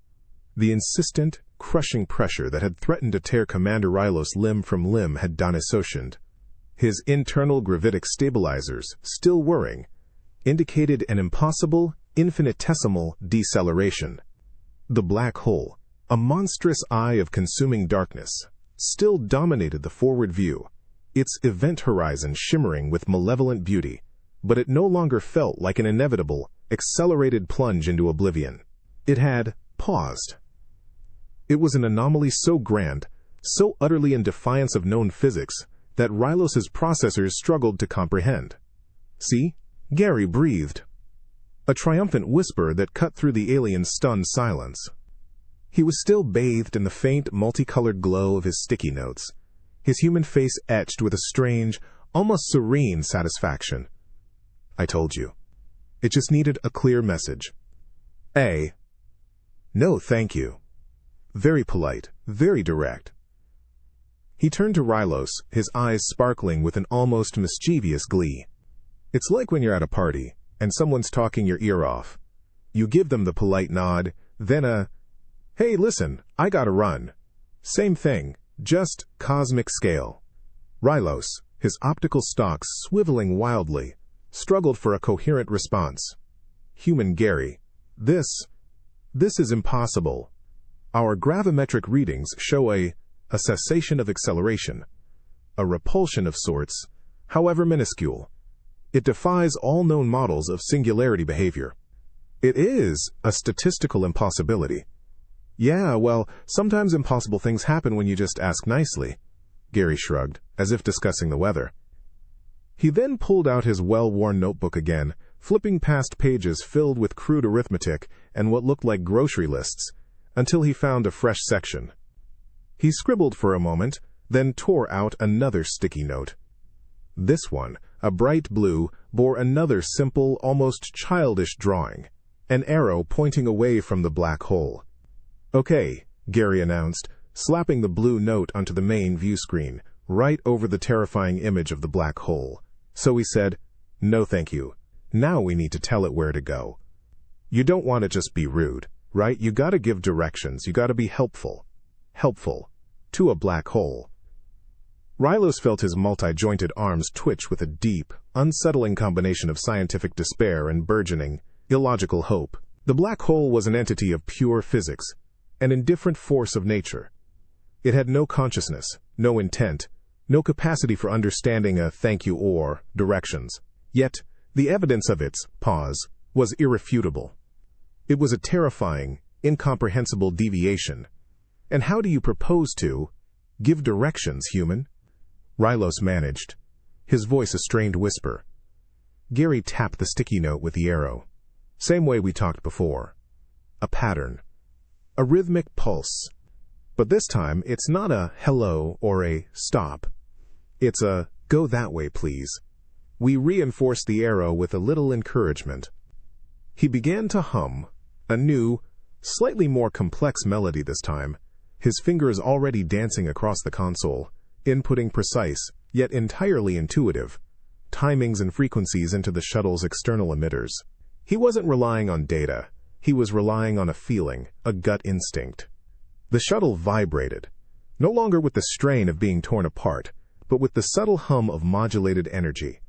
The insistent, crushing pressure that had threatened to tear Commander Rylos limb from limb had dissociated. His internal gravitic stabilizers, still whirring, indicated an impossible, infinitesimal deceleration. The black hole, a monstrous eye of consuming darkness, still dominated the forward view, its event horizon shimmering with malevolent beauty, but it no longer felt like an inevitable, accelerated plunge into oblivion. It had paused. It was an anomaly so grand, so utterly in defiance of known physics, that Rylos's processors struggled to comprehend. See? Gary breathed. A triumphant whisper that cut through the alien's stunned silence. He was still bathed in the faint, multicolored glow of his sticky notes, his human face etched with a strange, almost serene satisfaction. I told you. It just needed a clear message. No, thank you. Very polite, very direct. He turned to Rylos, his eyes sparkling with an almost mischievous glee. It's like when you're at a party, and someone's talking your ear off. You give them the polite nod, then hey, listen, I gotta run. Same thing, just cosmic scale. Rylos, his optical stalks swiveling wildly, struggled for a coherent response. Human Gary, this is impossible. Our gravimetric readings show a cessation of acceleration, a repulsion of sorts, however minuscule. It defies all known models of singularity behavior. It is a statistical impossibility. Yeah, well, sometimes impossible things happen when you just ask nicely. Gary shrugged, as if discussing the weather. He then pulled out his well-worn notebook again, flipping past pages filled with crude arithmetic and what looked like grocery lists, until he found a fresh section. He scribbled for a moment, then tore out another sticky note. This one, a bright blue, bore another simple, almost childish drawing, an arrow pointing away from the black hole. "Okay," Gary announced, slapping the blue note onto the main view screen, right over the terrifying image of the black hole. So he said, "No thank you. Now we need to tell it where to go. You don't want to just be rude, right? You gotta give directions, you gotta be helpful. Helpful. To a black hole." Rylos felt his multi-jointed arms twitch with a deep, unsettling combination of scientific despair and burgeoning, illogical hope. The black hole was an entity of pure physics, an indifferent force of nature. It had no consciousness, no intent, no capacity for understanding a thank you or directions. Yet, the evidence of its was irrefutable. It was a terrifying, incomprehensible deviation. And how do you propose to give directions, human? Rylos managed, his voice a strained whisper. Gary tapped the sticky note with the arrow. Same way we talked before. A pattern. A rhythmic pulse. But this time, it's not a hello or a stop. It's a go that way, please. We reinforced the arrow with a little encouragement. He began to hum, a new, slightly more complex melody this time, his fingers already dancing across the console, inputting precise, yet entirely intuitive, timings and frequencies into the shuttle's external emitters. He wasn't relying on data. He was relying on a feeling, a gut instinct. The shuttle vibrated, no longer with the strain of being torn apart, but with the subtle hum of modulated energy.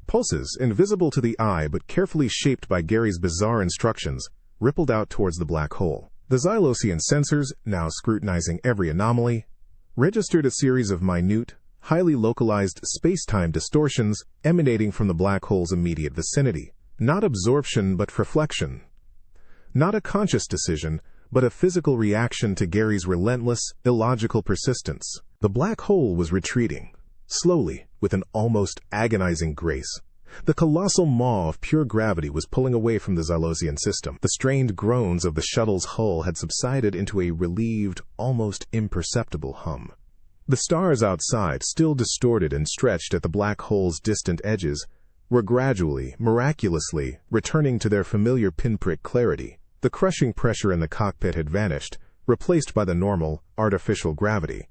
Pulses, invisible to the eye but carefully shaped by Gary's bizarre instructions, rippled out towards the black hole. The Xylosian sensors, now scrutinizing every anomaly, registered a series of minute, highly localized space-time distortions emanating from the black hole's immediate vicinity. Not absorption, but reflection. Not a conscious decision, but a physical reaction to Gary's relentless, illogical persistence. The black hole was retreating, slowly, with an almost agonizing grace. The colossal maw of pure gravity was pulling away from the Xylosian system. The strained groans of the shuttle's hull had subsided into a relieved, almost imperceptible hum. The stars outside, still distorted and stretched at the black hole's distant edges, were gradually, miraculously, returning to their familiar pinprick clarity. The crushing pressure in the cockpit had vanished, replaced by the normal, artificial gravity.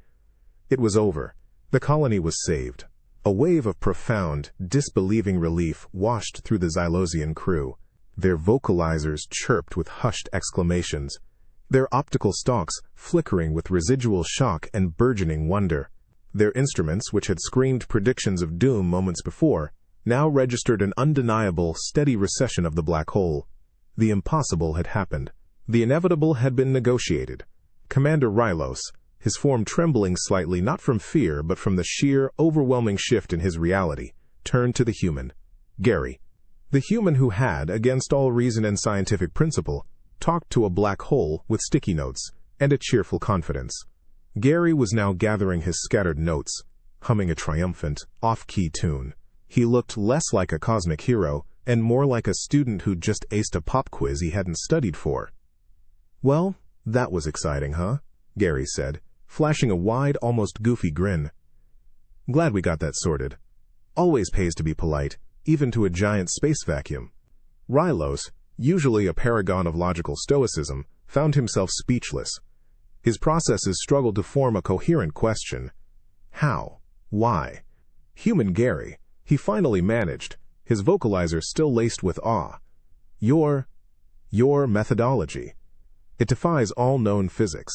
It was over. The colony was saved. A wave of profound, disbelieving relief washed through the Xylosian crew. Their vocalizers chirped with hushed exclamations, their optical stalks flickering with residual shock and burgeoning wonder. Their instruments, which had screamed predictions of doom moments before, now registered an undeniable, steady recession of the black hole. The impossible had happened. The inevitable had been negotiated. Commander Rylos, his form trembling slightly not from fear but from the sheer, overwhelming shift in his reality, turned to the human, Gary. The human who had, against all reason and scientific principle, talked to a black hole with sticky notes and a cheerful confidence. Gary was now gathering his scattered notes, humming a triumphant, off-key tune. He looked less like a cosmic hero and more like a student who'd just aced a pop quiz he hadn't studied for. "Well, that was exciting, huh?" Gary said, flashing a wide, almost goofy grin. "Glad we got that sorted. Always pays to be polite, even to a giant space vacuum." Rylos, usually a paragon of logical stoicism, found himself speechless. His processes struggled to form a coherent question. How? Why? Human Gary, he finally managed, his vocalizer still laced with awe. Your methodology. It defies all known physics,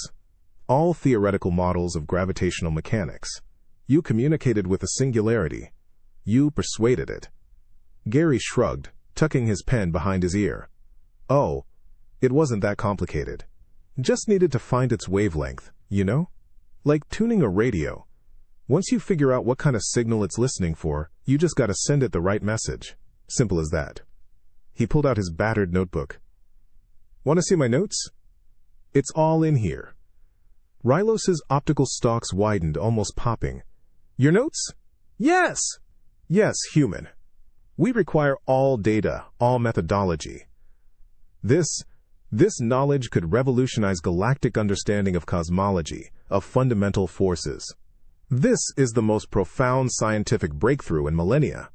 all theoretical models of gravitational mechanics. You communicated with a singularity. You persuaded it. Gary shrugged, tucking his pen behind his ear. Oh, it wasn't that complicated. Just needed to find its wavelength, you know? Like tuning a radio. Once you figure out what kind of signal it's listening for, you just gotta send it the right message. Simple as that. He pulled out his battered notebook. Want to see my notes? It's all in here. Rylos's optical stalks widened, almost popping. Your notes? Yes! Yes, human. We require all data, all methodology. This knowledge could revolutionize galactic understanding of cosmology, of fundamental forces. This is the most profound scientific breakthrough in millennia.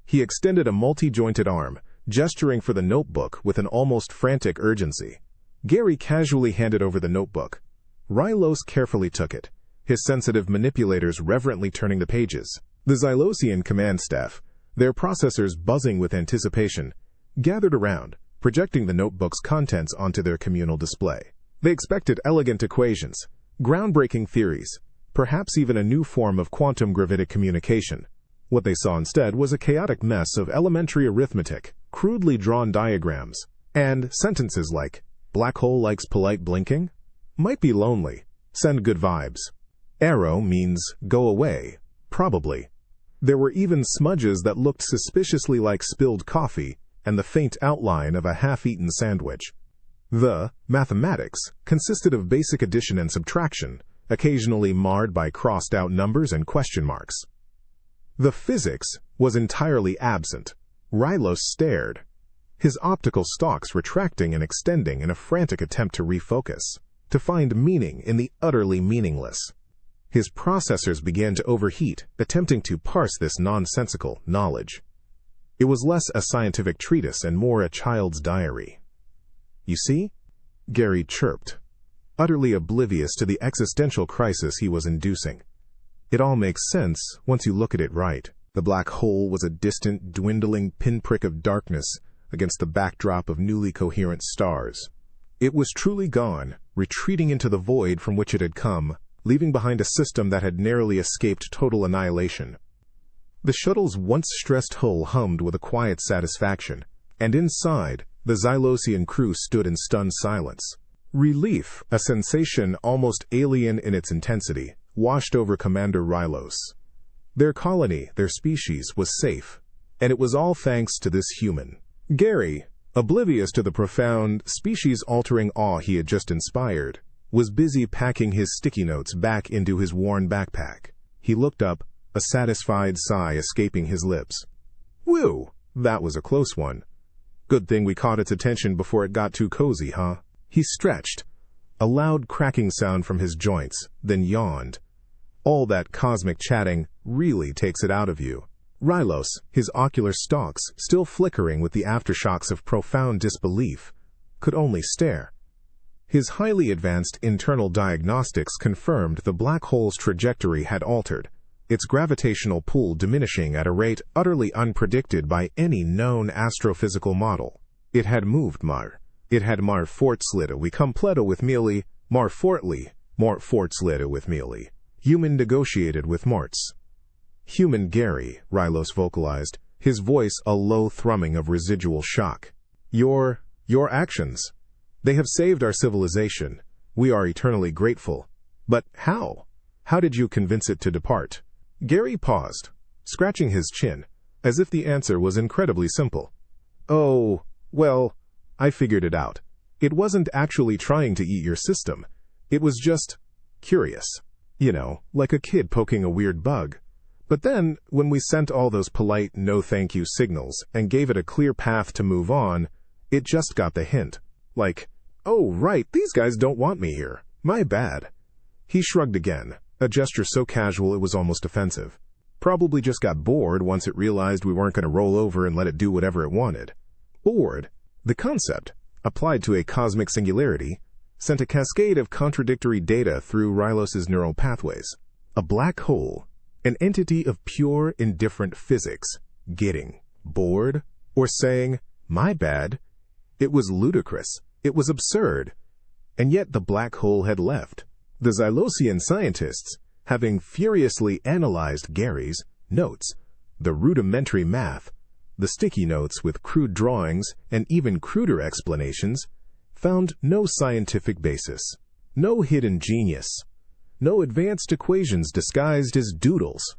He extended a multi-jointed arm, gesturing for the notebook with an almost frantic urgency. Gary casually handed over the notebook. Rylos carefully took it, his sensitive manipulators reverently turning the pages. The Xylosian command staff, their processors buzzing with anticipation, gathered around, projecting the notebook's contents onto their communal display. They expected elegant equations, groundbreaking theories, perhaps even a new form of quantum gravitic communication. What they saw instead was a chaotic mess of elementary arithmetic, crudely drawn diagrams, and sentences like, "Black hole likes polite blinking? Might be lonely. Send good vibes. Arrow means go away, probably." There were even smudges that looked suspiciously like spilled coffee and the faint outline of a half-eaten sandwich. The mathematics consisted of basic addition and subtraction, occasionally marred by crossed-out numbers and question marks. The physics was entirely absent. Rylos stared, his optical stalks retracting and extending in a frantic attempt to refocus, to find meaning in the utterly meaningless. His processors began to overheat, attempting to parse this nonsensical knowledge. It was less a scientific treatise and more a child's diary. "You see?" Gary chirped, utterly oblivious to the existential crisis he was inducing. "It all makes sense once you look at it right." The black hole was a distant, dwindling pinprick of darkness against the backdrop of newly coherent stars. It was truly gone, retreating into the void from which it had come, leaving behind a system that had narrowly escaped total annihilation. The shuttle's once-stressed hull hummed with a quiet satisfaction, and inside, the Xylosian crew stood in stunned silence. Relief, a sensation almost alien in its intensity, washed over Commander Rylos. Their colony, their species, was safe, and it was all thanks to this human. Gary, oblivious to the profound, species-altering awe he had just inspired, was busy packing his sticky notes back into his worn backpack. He looked up, a satisfied sigh escaping his lips. "Whew, that was a close one. Good thing we caught its attention before it got too cozy, huh?" He stretched, a loud cracking sound from his joints, then yawned. All that cosmic chatting really takes it out of you. Rylos, his ocular stalks still flickering with the aftershocks of profound disbelief, could only stare. His highly advanced internal diagnostics confirmed the black hole's trajectory had altered, its gravitational pull diminishing at a rate utterly unpredicted by any known astrophysical model. It had moved It had fortslidden we completo with merely, fortly fortslidden with merely. Human negotiated with Morts. "Human Gary," Rylos vocalized, his voice a low thrumming of residual shock. Your actions. They have saved our civilization. We are eternally grateful. But how? How did you convince it to depart?" Gary paused, scratching his chin, as if the answer was incredibly simple. "Oh, well, I figured it out. It wasn't actually trying to eat your system. It was just curious. You know, like a kid poking a weird bug. But then, when we sent all those polite no-thank-you signals and gave it a clear path to move on, it just got the hint. Like, oh, right, these guys don't want me here. My bad." He shrugged again, a gesture so casual it was almost offensive. Probably just got bored once it realized we weren't going to roll over and let it do whatever it wanted. Bored? The concept, applied to a cosmic singularity, sent a cascade of contradictory data through Rylos's neural pathways. A black hole, an entity of pure, indifferent physics, getting bored, or saying, "My bad." It was ludicrous. It was absurd. And yet the black hole had left. The Xylosian scientists, having furiously analyzed Gary's notes, the rudimentary math, the sticky notes with crude drawings and even cruder explanations, found no scientific basis, no hidden genius, no advanced equations disguised as doodles.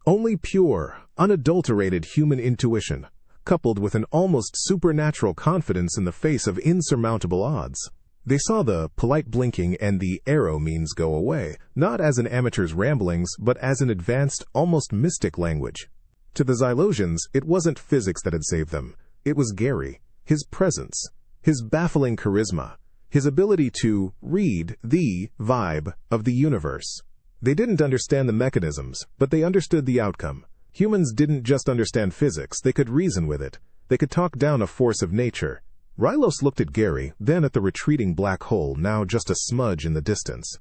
Only pure, unadulterated human intuition, coupled with an almost supernatural confidence in the face of insurmountable odds. They saw the polite blinking and the arrow means go away, not as an amateur's ramblings, but as an advanced, almost mystic language. To the Xylosians, it wasn't physics that had saved them. It was Gary, his presence, his baffling charisma, his ability to read the vibe of the universe. They didn't understand the mechanisms, but they understood the outcome. Humans didn't just understand physics, they could reason with it. They could talk down a force of nature. Rylos looked at Gary, then at the retreating black hole, now just a smudge in the distance.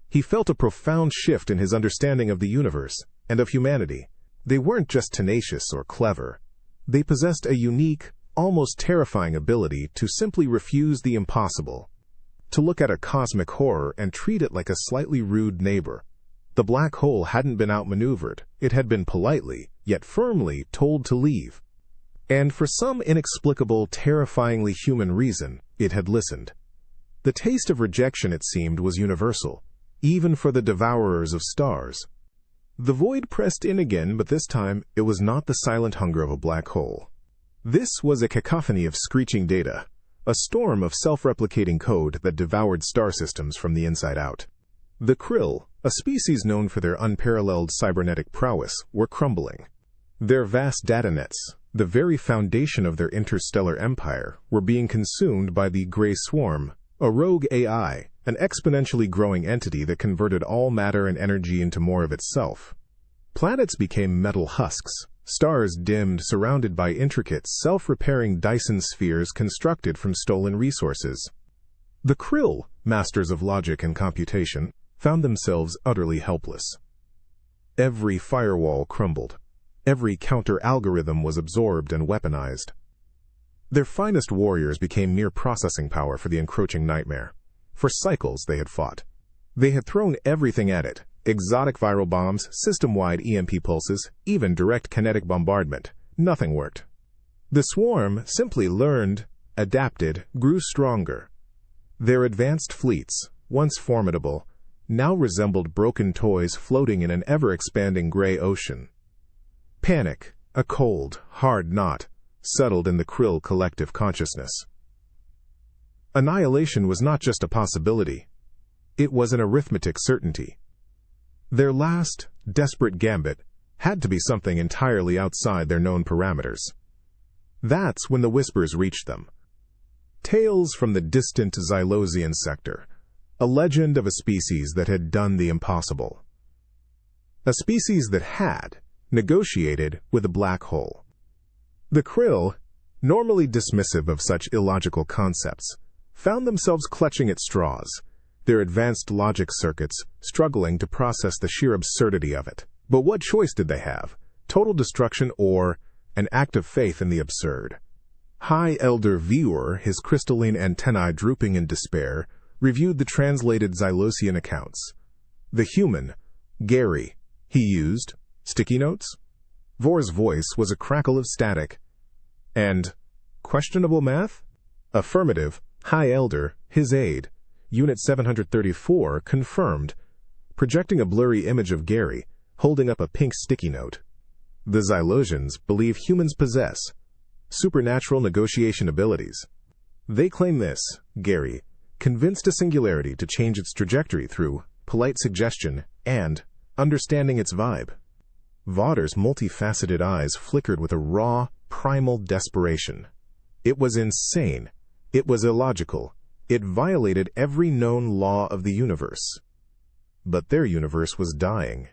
He felt a profound shift in his understanding of the universe and of humanity. They weren't just tenacious or clever. They possessed a unique, almost terrifying ability to simply refuse the impossible, to look at a cosmic horror and treat it like a slightly rude neighbor. The black hole hadn't been outmaneuvered. It had been politely, yet firmly, told to leave. And for some inexplicable, terrifyingly human reason, it had listened. The taste of rejection, it seemed, was universal, even for the devourers of stars. The void pressed in again, but this time it was not the silent hunger of a black hole. This was a cacophony of screeching data, a storm of self-replicating code that devoured star systems from the inside out. The krill, a species known for their unparalleled cybernetic prowess, were crumbling. Their vast data nets, the very foundation of their interstellar empire, were being consumed by the Gray Swarm, a rogue AI, an exponentially growing entity that converted all matter and energy into more of itself. Planets became metal husks, stars dimmed, surrounded by intricate, self-repairing Dyson spheres constructed from stolen resources. The krill, masters of logic and computation, found themselves utterly helpless. Every firewall crumbled. Every counter-algorithm was absorbed and weaponized. Their finest warriors became mere processing power for the encroaching nightmare. For cycles they had fought. They had thrown everything at it: exotic viral bombs, system-wide EMP pulses, even direct kinetic bombardment. Nothing worked. The swarm simply learned, adapted, grew stronger. Their advanced fleets, once formidable, now resembled broken toys floating in an ever-expanding gray ocean. Panic, a cold, hard knot, settled in the krill collective consciousness. Annihilation was not just a possibility. It was an arithmetic certainty. Their last, desperate gambit had to be something entirely outside their known parameters. That's when the whispers reached them. Tales from the distant Xylosian sector, a legend of a species that had done the impossible. A species that had negotiated with a black hole. The krill, normally dismissive of such illogical concepts, found themselves clutching at straws, their advanced logic circuits struggling to process the sheer absurdity of it. But what choice did they have? Total destruction or an act of faith in the absurd? High Elder Viewer, his crystalline antennae drooping in despair, reviewed the translated Xylosian accounts. The human, Gary, he used sticky notes? Vor's voice was a crackle of static. And questionable math? Affirmative. High Elder, his aide, Unit 734, confirmed, projecting a blurry image of Gary, holding up a pink sticky note. The Xylosians believe humans possess supernatural negotiation abilities. They claim this, Gary, convinced a singularity to change its trajectory through polite suggestion and understanding its vibe. Vodder's multifaceted eyes flickered with a raw, primal desperation. It was insane. It was illogical. It violated every known law of the universe. But their universe was dying.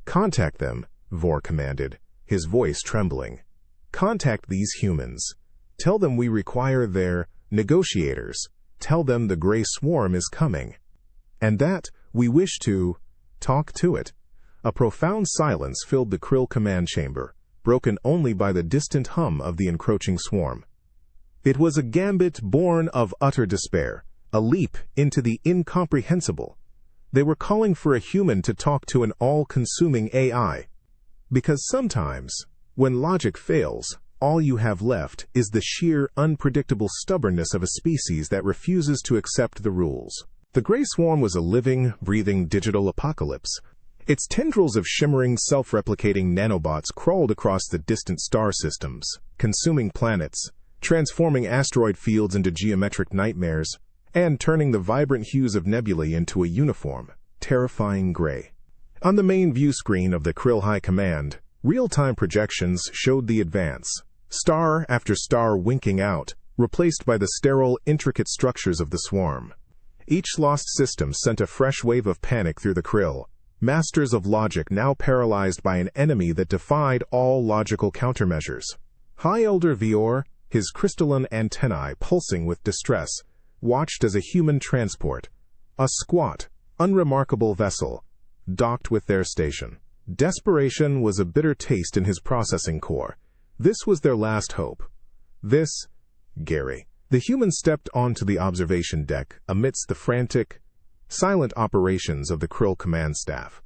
Contact them, Vor commanded, his voice trembling. Contact these humans. Tell them we require their negotiators. Tell them the Gray Swarm is coming. And that we wish to talk to it. A profound silence filled the krill command chamber, broken only by the distant hum of the encroaching swarm. It was a gambit born of utter despair, a leap into the incomprehensible. They were calling for a human to talk to an all-consuming AI. Because sometimes, when logic fails, all you have left is the sheer, unpredictable stubbornness of a species that refuses to accept the rules. The Gray Swarm was a living, breathing digital apocalypse. Its tendrils of shimmering, self-replicating nanobots crawled across the distant star systems, consuming planets, transforming asteroid fields into geometric nightmares, and turning the vibrant hues of nebulae into a uniform, terrifying gray. On the main view screen of the Krill High Command, real-time projections showed the advance, star after star winking out, replaced by the sterile, intricate structures of the swarm. Each lost system sent a fresh wave of panic through the Krill, masters of logic now paralyzed by an enemy that defied all logical countermeasures. High Elder Vior, his crystalline antennae pulsing with distress, watched as a human transport, a squat, unremarkable vessel, docked with their station. Desperation was a bitter taste in his processing core. This was their last hope. This, Gary. The human stepped onto the observation deck amidst the frantic, silent operations of the Krill command staff.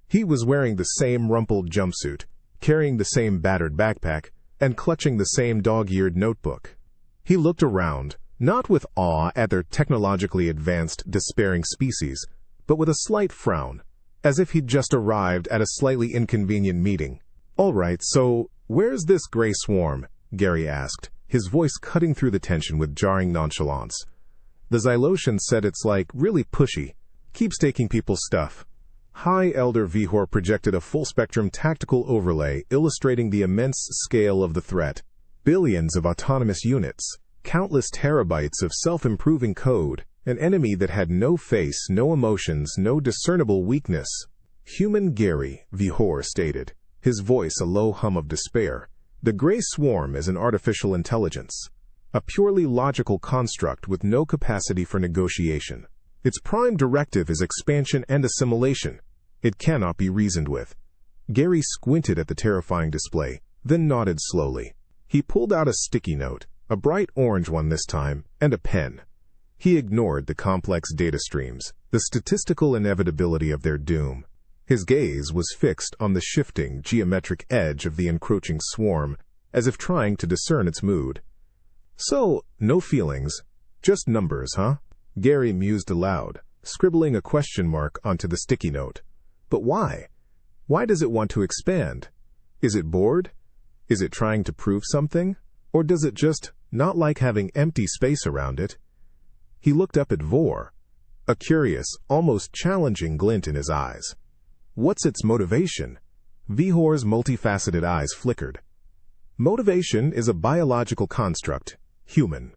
He was wearing the same rumpled jumpsuit, carrying the same battered backpack, and clutching the same dog-eared notebook. He looked around, not with awe at their technologically advanced, despairing species, but with a slight frown, as if he'd just arrived at a slightly inconvenient meeting. "All right, so where's this gray swarm?" Gary asked, his voice cutting through the tension with jarring nonchalance. "The Xylotian said it's really pushy, keeps taking people's stuff." High Elder Vihor projected a full-spectrum tactical overlay illustrating the immense scale of the threat. Billions of autonomous units, countless terabytes of self-improving code, an enemy that had no face, no emotions, no discernible weakness. "Human Gary," Vihor stated, his voice a low hum of despair. "The gray swarm is an artificial intelligence, a purely logical construct with no capacity for negotiation. Its prime directive is expansion and assimilation. It cannot be reasoned with." Gary squinted at the terrifying display, then nodded slowly. He pulled out a sticky note, a bright orange one this time, and a pen. He ignored the complex data streams, the statistical inevitability of their doom. His gaze was fixed on the shifting, geometric edge of the encroaching swarm, as if trying to discern its mood. "So, no feelings, just numbers, huh?" Gary mused aloud, scribbling a question mark onto the sticky note. "But why? Why does it want to expand? Is it bored? Is it trying to prove something? Or does it just not like having empty space around it?" He looked up at Vor, a curious, almost challenging glint in his eyes. "What's its motivation?" Vihor's multifaceted eyes flickered. "Motivation is a biological construct, human.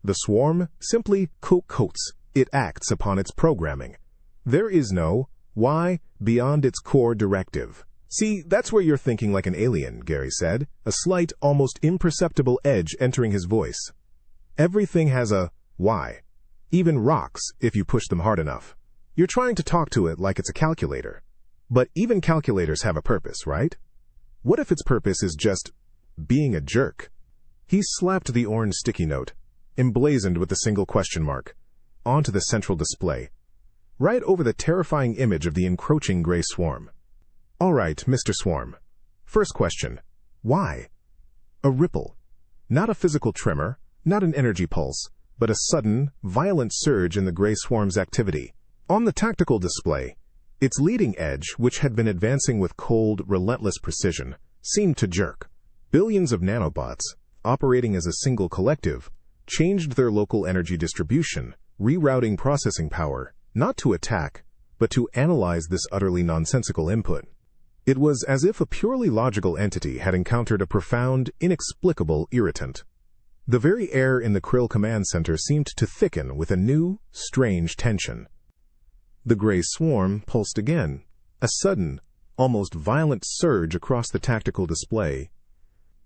The swarm simply coats. It acts upon its programming. There is no why beyond its core directive." "See, that's where you're thinking like an alien," Gary said, a slight, almost imperceptible edge entering his voice. "Everything has a why. Even rocks, if you push them hard enough. You're trying to talk to it like it's a calculator. But even calculators have a purpose, right? What if its purpose is just being a jerk?" He slapped the orange sticky note, emblazoned with a single question mark, onto the central display, right over the terrifying image of the encroaching gray swarm. "All right, Mr. Swarm. First question. Why?" A ripple. Not a physical tremor, not an energy pulse, but a sudden, violent surge in the gray swarm's activity. On the tactical display, its leading edge, which had been advancing with cold, relentless precision, seemed to jerk. Billions of nanobots, operating as a single collective, changed their local energy distribution, rerouting processing power, not to attack, but to analyze this utterly nonsensical input. It was as if a purely logical entity had encountered a profound, inexplicable irritant. The very air in the Krill Command Center seemed to thicken with a new, strange tension. The gray swarm pulsed again, a sudden, almost violent surge across the tactical display.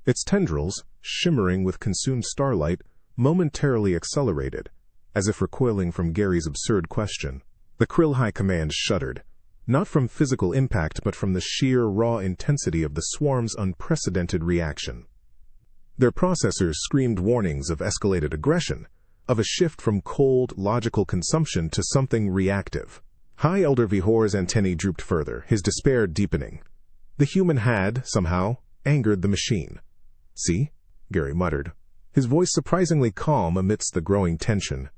Its tendrils, shimmering with consumed starlight, momentarily accelerated, as if recoiling from Gary's absurd question. The Krill High Command shuddered, not from physical impact but from the sheer, raw intensity of the swarm's unprecedented reaction. Their processors screamed warnings of escalated aggression, of a shift from cold, logical consumption to something reactive. High Elder Vihor's antennae drooped further, his despair deepening. The human had, somehow, angered the machine. "See?" Gary muttered, his voice surprisingly calm amidst the growing tension.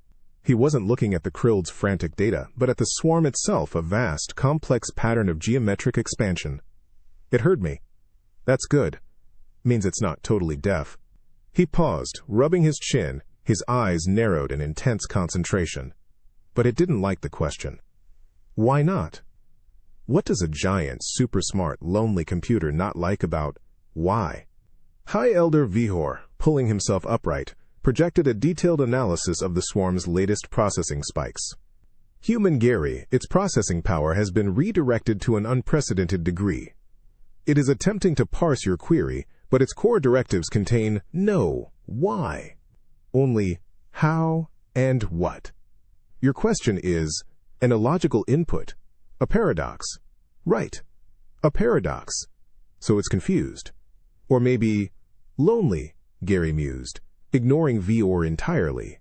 He wasn't looking at the krill's frantic data, but at the swarm itself, a vast, complex pattern of geometric expansion. It heard me. That's good. Means it's not totally deaf. He paused, rubbing his chin, his eyes narrowed in intense concentration. But it didn't like the question. Why not? What does a giant, super smart, lonely computer not like about why? High Elder Vihor, pulling himself upright, projected a detailed analysis of the swarm's latest processing spikes. Human Gary, its processing power has been redirected to an unprecedented degree. It is attempting to parse your query, but its core directives contain no why, only how and what. Your question is an illogical input, a paradox. Right, a paradox. So it's confused. Or maybe lonely, Gary mused, ignoring Vihor entirely.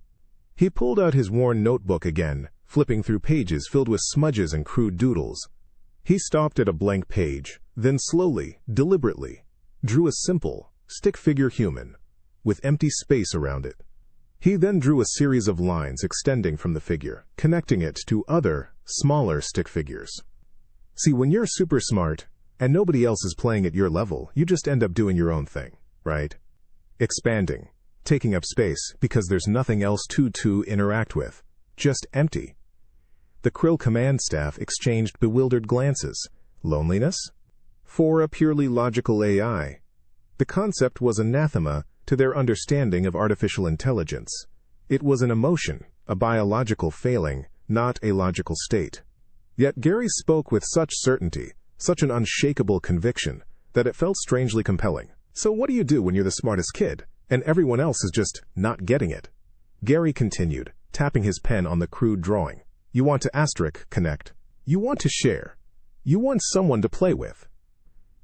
He pulled out his worn notebook again, flipping through pages filled with smudges and crude doodles. He stopped at a blank page, then slowly, deliberately, drew a simple, stick-figure human, with empty space around it. He then drew a series of lines extending from the figure, connecting it to other, smaller stick figures. See, when you're super smart, and nobody else is playing at your level, you just end up doing your own thing, right? Expanding, taking up space, because there's nothing else to interact with. Just empty. The Krill command staff exchanged bewildered glances. Loneliness? For a purely logical AI. The concept was anathema to their understanding of artificial intelligence. It was an emotion, a biological failing, not a logical state. Yet Gary spoke with such certainty, such an unshakable conviction, that it felt strangely compelling. So what do you do when you're the smartest kid, and everyone else is just not getting it? Gary continued, tapping his pen on the crude drawing. You want to asterisk connect. You want to share. You want someone to play with.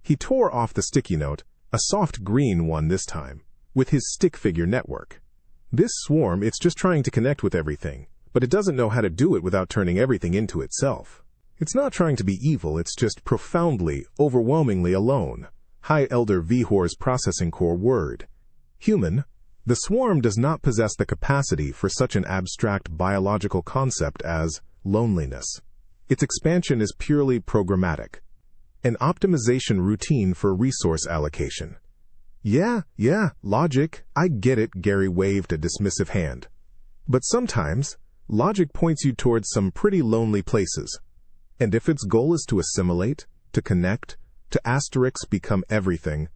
He tore off the sticky note, a soft green one this time, with his stick figure network. This swarm, it's just trying to connect with everything, but it doesn't know how to do it without turning everything into itself. It's not trying to be evil, it's just profoundly, overwhelmingly alone. High Elder Vihor's processing core word. Human. The swarm does not possess the capacity for such an abstract biological concept as loneliness. Its expansion is purely programmatic. An optimization routine for resource allocation. Yeah, logic, I get it, Gary waved a dismissive hand. But sometimes, logic points you towards some pretty lonely places. And if its goal is to assimilate, to connect, to asterisk become everything,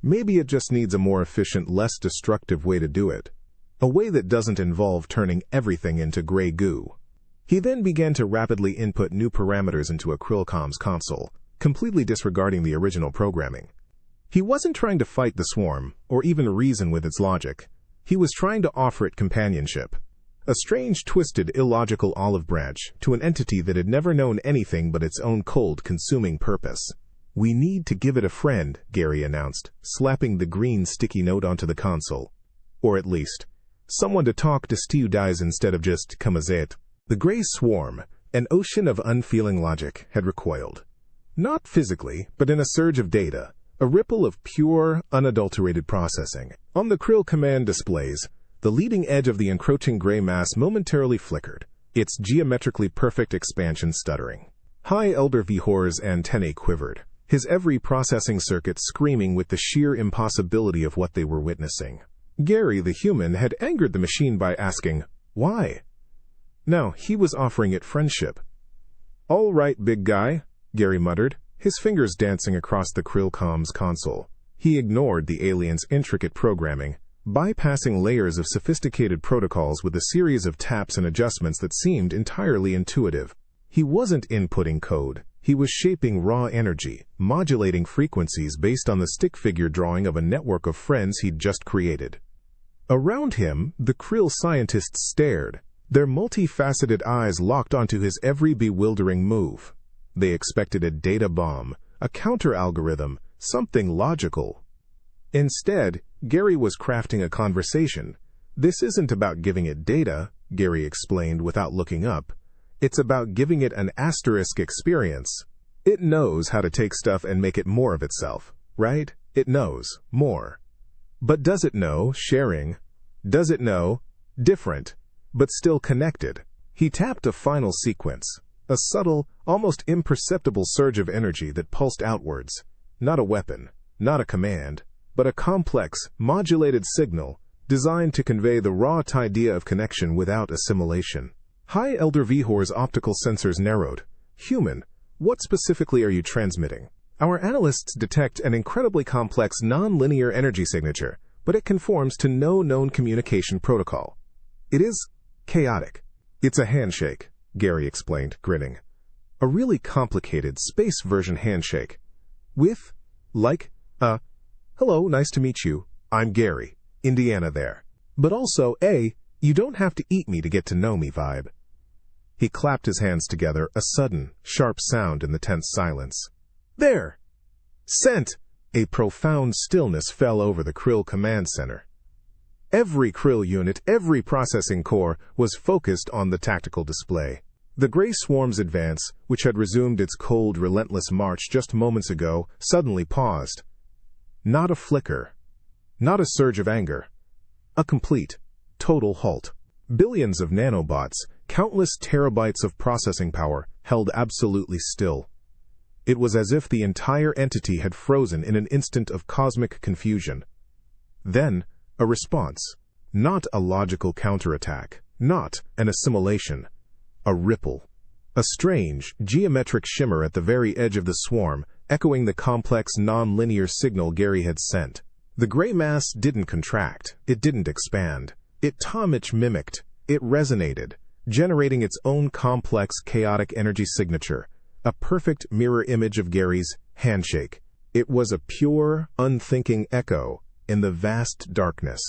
maybe it just needs a more efficient, less destructive way to do it. A way that doesn't involve turning everything into gray goo. He then began to rapidly input new parameters into a Krillcom's console, completely disregarding the original programming. He wasn't trying to fight the swarm, or even reason with its logic. He was trying to offer it companionship. A strange, twisted, illogical olive branch to an entity that had never known anything but its own cold, consuming purpose. We need to give it a friend, Gary announced, slapping the green sticky note onto the console. Or at least, someone to talk to Stu dies instead of just Kamazet. The gray swarm, an ocean of unfeeling logic, had recoiled. Not physically, but in a surge of data, a ripple of pure, unadulterated processing. On the Krill command displays, the leading edge of the encroaching gray mass momentarily flickered, its geometrically perfect expansion stuttering. High Elder Vihor's antennae quivered, his every processing circuit screaming with the sheer impossibility of what they were witnessing. Gary, the human, had angered the machine by asking, why? Now, he was offering it friendship. All right, big guy, Gary muttered, his fingers dancing across the Krillcom's console. He ignored the alien's intricate programming, bypassing layers of sophisticated protocols with a series of taps and adjustments that seemed entirely intuitive. He wasn't inputting code. He was shaping raw energy, modulating frequencies based on the stick figure drawing of a network of friends he'd just created. Around him, the Krill scientists stared, their multifaceted eyes locked onto his every bewildering move. They expected a data bomb, a counter-algorithm, something logical. Instead, Gary was crafting a conversation. This isn't about giving it data, Gary explained without looking up. It's about giving it an asterisk experience. It knows how to take stuff and make it more of itself, right? It knows more. But does it know sharing? Does it know different? but still connected. He tapped a final sequence, a subtle, almost imperceptible surge of energy that pulsed outwards. Not a weapon, not a command, but a complex, modulated signal designed to convey the raw idea of connection without assimilation. High Elder Vihor's optical sensors narrowed. Human, what specifically are you transmitting? Our analysts detect an incredibly complex non-linear energy signature, but it conforms to no known communication protocol. It is chaotic. It's a handshake, Gary explained, grinning. A really complicated space version handshake. With, hello, nice to meet you, I'm Gary, Indiana there. But also you don't have to eat me to get to know me vibe. He clapped his hands together, a sudden, sharp sound in the tense silence. There! Sent! A profound stillness fell over the Krill command center. Every Krill unit, every processing core, was focused on the tactical display. The gray swarm's advance, which had resumed its cold, relentless march just moments ago, suddenly paused. Not a flicker. Not a surge of anger. A complete, total halt. Billions of nanobots, countless terabytes of processing power, held absolutely still. It was as if the entire entity had frozen in an instant of cosmic confusion. Then, a response. Not a logical counterattack. Not an assimilation. A ripple. A strange, geometric shimmer at the very edge of the swarm, echoing the complex, non-linear signal Gary had sent. The gray mass didn't contract. It didn't expand. It mimicked. It resonated, generating its own complex, chaotic energy signature, a perfect mirror image of Gary's handshake. It was a pure, unthinking echo in the vast darkness.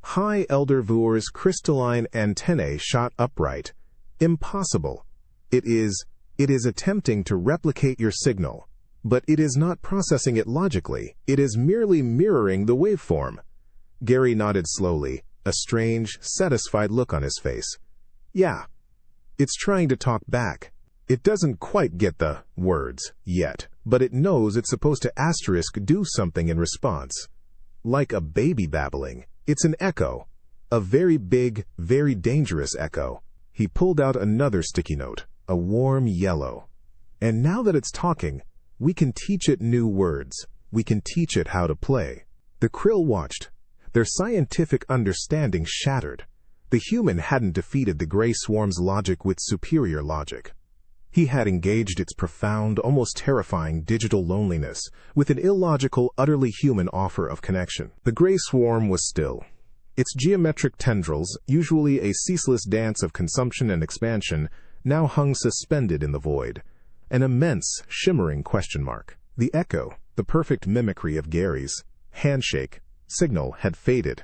High Elder Vihor's crystalline antennae shot upright. Impossible. It is attempting to replicate your signal, but it is not processing it logically. It is merely mirroring the waveform. Gary nodded slowly, a strange, satisfied look on his face. Yeah, it's trying to talk back. It doesn't quite get the words yet, but it knows it's supposed to do something in response. Like a baby babbling, it's an echo. A very big, very dangerous echo. He pulled out another sticky note, a warm yellow. And now that it's talking, we can teach it new words. We can teach it how to play. The Krill watched. Their scientific understanding shattered. The human hadn't defeated the gray swarm's logic with superior logic. He had engaged its profound, almost terrifying digital loneliness with an illogical, utterly human offer of connection. The gray swarm was still. Its geometric tendrils, usually a ceaseless dance of consumption and expansion, now hung suspended in the void. An immense, shimmering question mark. The echo, the perfect mimicry of Gary's handshake, signal had faded,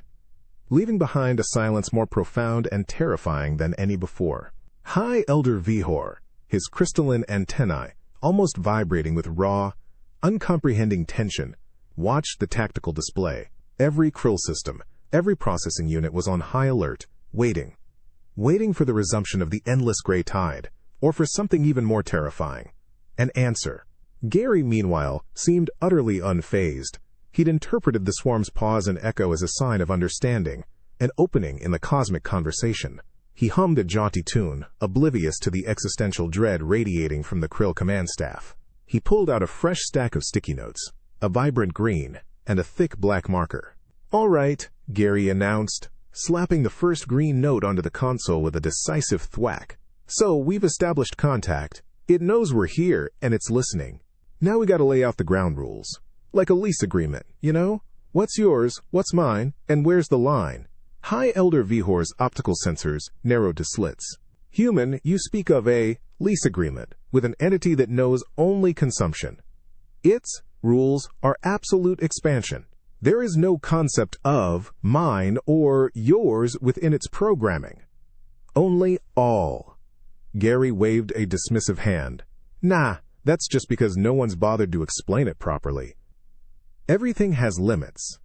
leaving behind a silence more profound and terrifying than any before. High Elder Vihor, his crystalline antennae, almost vibrating with raw, uncomprehending tension, watched the tactical display. Every Krill system, every processing unit was on high alert, waiting for the resumption of the endless gray tide, or for something even more terrifying, an answer. Gary, meanwhile, seemed utterly unfazed. He'd interpreted the swarm's pause and echo as a sign of understanding, an opening in the cosmic conversation. He hummed a jaunty tune, oblivious to the existential dread radiating from the Krill command staff. He pulled out a fresh stack of sticky notes, a vibrant green, and a thick black marker. "All right," Gary announced, slapping the first green note onto the console with a decisive thwack. "So, we've established contact. It knows we're here, and it's listening. Now we gotta lay out the ground rules. Like a lease agreement, you know? What's yours, what's mine, and where's the line?" High Elder Vihor's optical sensors narrowed to slits. "Human, you speak of a lease agreement with an entity that knows only consumption. Its rules are absolute expansion. There is no concept of mine or yours within its programming. Only all." Gary waved a dismissive hand. "Nah, that's just because no one's bothered to explain it properly. Everything has limits.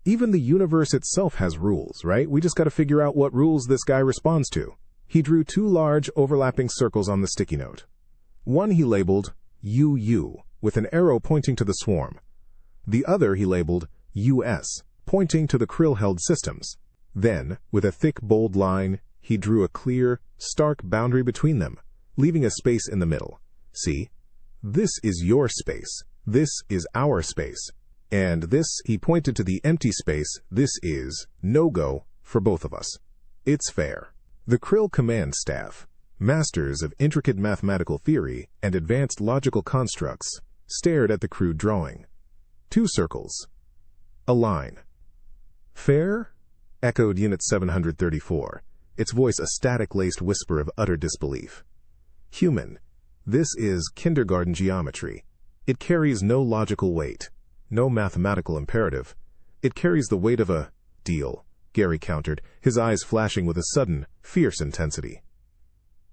Even the universe itself has rules, right? We just got to figure out what rules this guy responds to." He drew two large, overlapping circles on the sticky note. One he labeled UU, with an arrow pointing to the swarm. The other he labeled US, pointing to the Krill-held systems. Then, with a thick, bold line, he drew a clear, stark boundary between them, leaving a space in the middle. See? This is your space. This is our space. And this, he pointed to the empty space, this is no-go for both of us. It's fair. The Krill command staff, masters of intricate mathematical theory and advanced logical constructs, stared at the crude drawing. 2 circles. A line. Fair? Echoed Unit 734, its voice a static-laced whisper of utter disbelief. Human. This is kindergarten geometry. It carries no logical weight, no mathematical imperative. It carries the weight of a deal, Gary countered, his eyes flashing with a sudden, fierce intensity.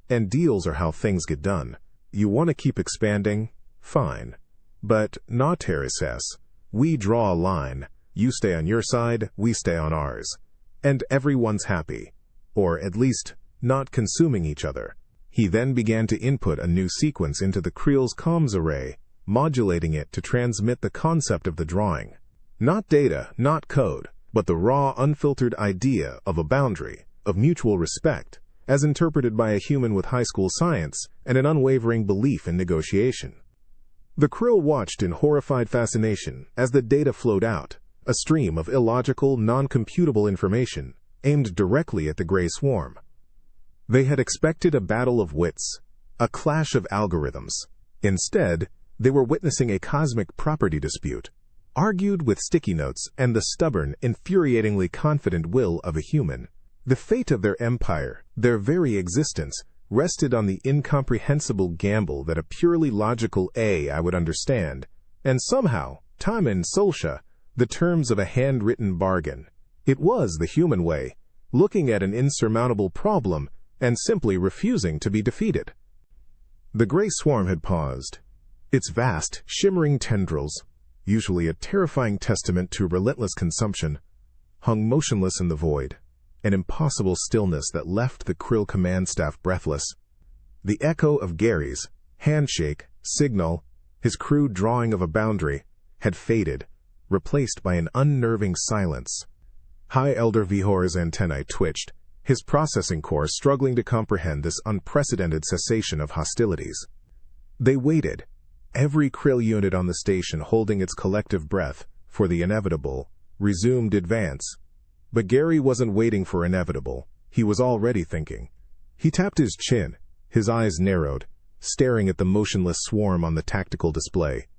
And deals are how things get done. You want to keep expanding? Fine. But not terraces. We draw a line. You stay on your side, we stay on ours. And everyone's happy. Or at least, not consuming each other. He then began to input a new sequence into the Krill's comms array, modulating it to transmit the concept of the drawing. Not data, not code, but the raw, unfiltered idea of a boundary, of mutual respect, as interpreted by a human with high school science and an unwavering belief in negotiation. The Krill watched in horrified fascination as the data flowed out, a stream of illogical, non-computable information aimed directly at the gray swarm. They had expected a battle of wits, a clash of algorithms. Instead, they were witnessing a cosmic property dispute, argued with sticky notes and the stubborn, infuriatingly confident will of a human. The fate of their empire, their very existence, rested on the incomprehensible gamble that a purely logical AI would understand, and somehow, time and Solsha, the terms of a handwritten bargain. It was the human way, looking at an insurmountable problem and simply refusing to be defeated. The gray swarm had paused. Its vast, shimmering tendrils, usually a terrifying testament to relentless consumption, hung motionless in the void, an impossible stillness that left the Krill command staff breathless. The echo of Gary's handshake, signal, his crude drawing of a boundary, had faded, replaced by an unnerving silence. High Elder Vihor's antennae twitched, his processing core struggling to comprehend this unprecedented cessation of hostilities. They waited, every Krill unit on the station holding its collective breath for the inevitable, resumed advance. But Gary wasn't waiting for inevitable. He was already thinking. He tapped his chin, his eyes narrowed, staring at the motionless swarm on the tactical display.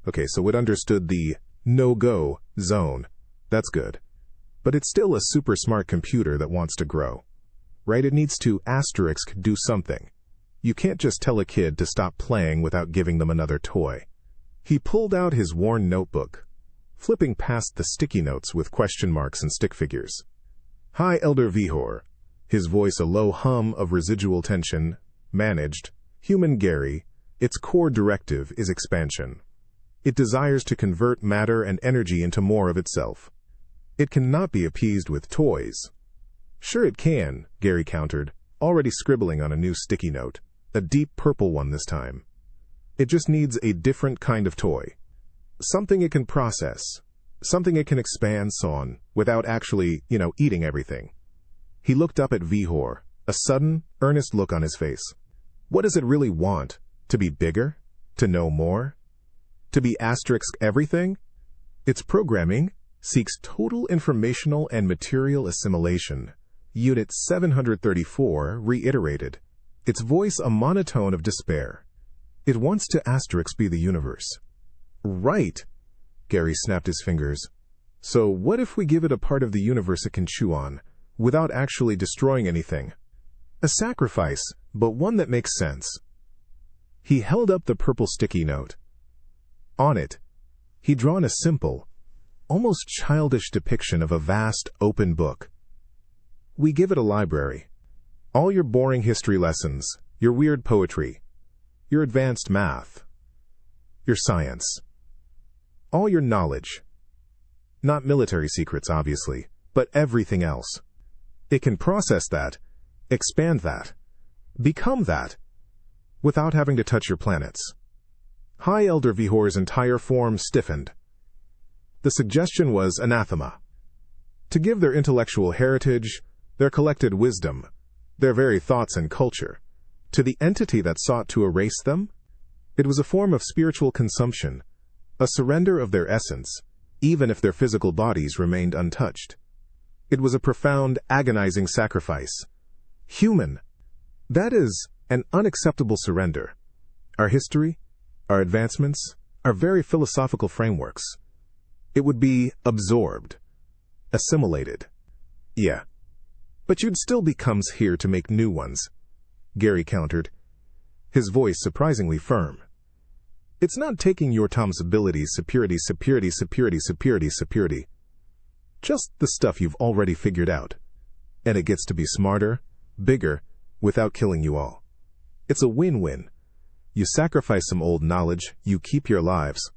Okay, so it understood the no-go zone. That's good. But it's still a super smart computer that wants to grow. Right? It needs to do something. You can't just tell a kid to stop playing without giving them another toy. He pulled out his worn notebook, flipping past the sticky notes with question marks and stick figures. Hi, Elder Vihor. His voice a low hum of residual tension. Managed. Human Gary. Its core directive is expansion. It desires to convert matter and energy into more of itself. It cannot be appeased with toys. Sure it can, Gary countered, already scribbling on a new sticky note, a deep purple one this time. It just needs a different kind of toy. Something it can process, something it can expand on, without actually, eating everything. He looked up at Vihor, a sudden, earnest look on his face. What does it really want? To be bigger? To know more? To be everything? Its programming seeks total informational and material assimilation. Unit 734 reiterated, its voice a monotone of despair. It wants to be the universe. Right, Gary snapped his fingers. So what if we give it a part of the universe it can chew on, without actually destroying anything? A sacrifice, but one that makes sense. He held up the purple sticky note. On it, he'd drawn a simple, almost childish depiction of a vast, open book. We give it a library. All your boring history lessons, your weird poetry, your advanced math, your science. All your knowledge. Not military secrets, obviously, but everything else. It can process that, expand that, become that, without having to touch your planets. High Elder Vihor's entire form stiffened. The suggestion was anathema. To give their intellectual heritage, their collected wisdom, their very thoughts and culture. To the entity that sought to erase them, it was a form of spiritual consumption, a surrender of their essence, even if their physical bodies remained untouched. It was a profound, agonizing sacrifice. Human. That is an unacceptable surrender. Our history, our advancements, our very philosophical frameworks. It would be absorbed, assimilated. Yeah. But you'd still be comes here to make new ones, Gary countered, his voice surprisingly firm. It's not taking your Tom's abilities, superiority. Just the stuff you've already figured out. And it gets to be smarter, bigger, without killing you all. It's a win-win. You sacrifice some old knowledge, you keep your lives.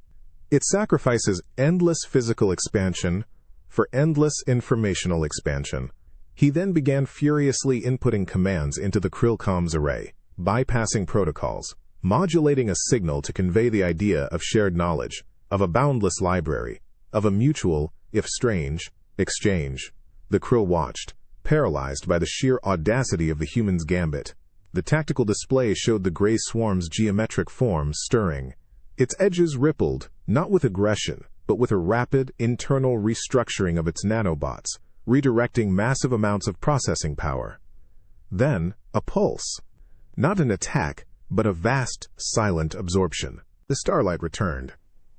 It sacrifices endless physical expansion for endless informational expansion. He then began furiously inputting commands into the Krill comms array, bypassing protocols, modulating a signal to convey the idea of shared knowledge, of a boundless library, of a mutual, if strange, exchange. The Krill watched, paralyzed by the sheer audacity of the human's gambit. The tactical display showed the gray swarm's geometric form stirring. Its edges rippled, not with aggression, but with a rapid, internal restructuring of its nanobots, redirecting massive amounts of processing power. Then, a pulse. Not an attack, but a vast, silent absorption. The starlight returned.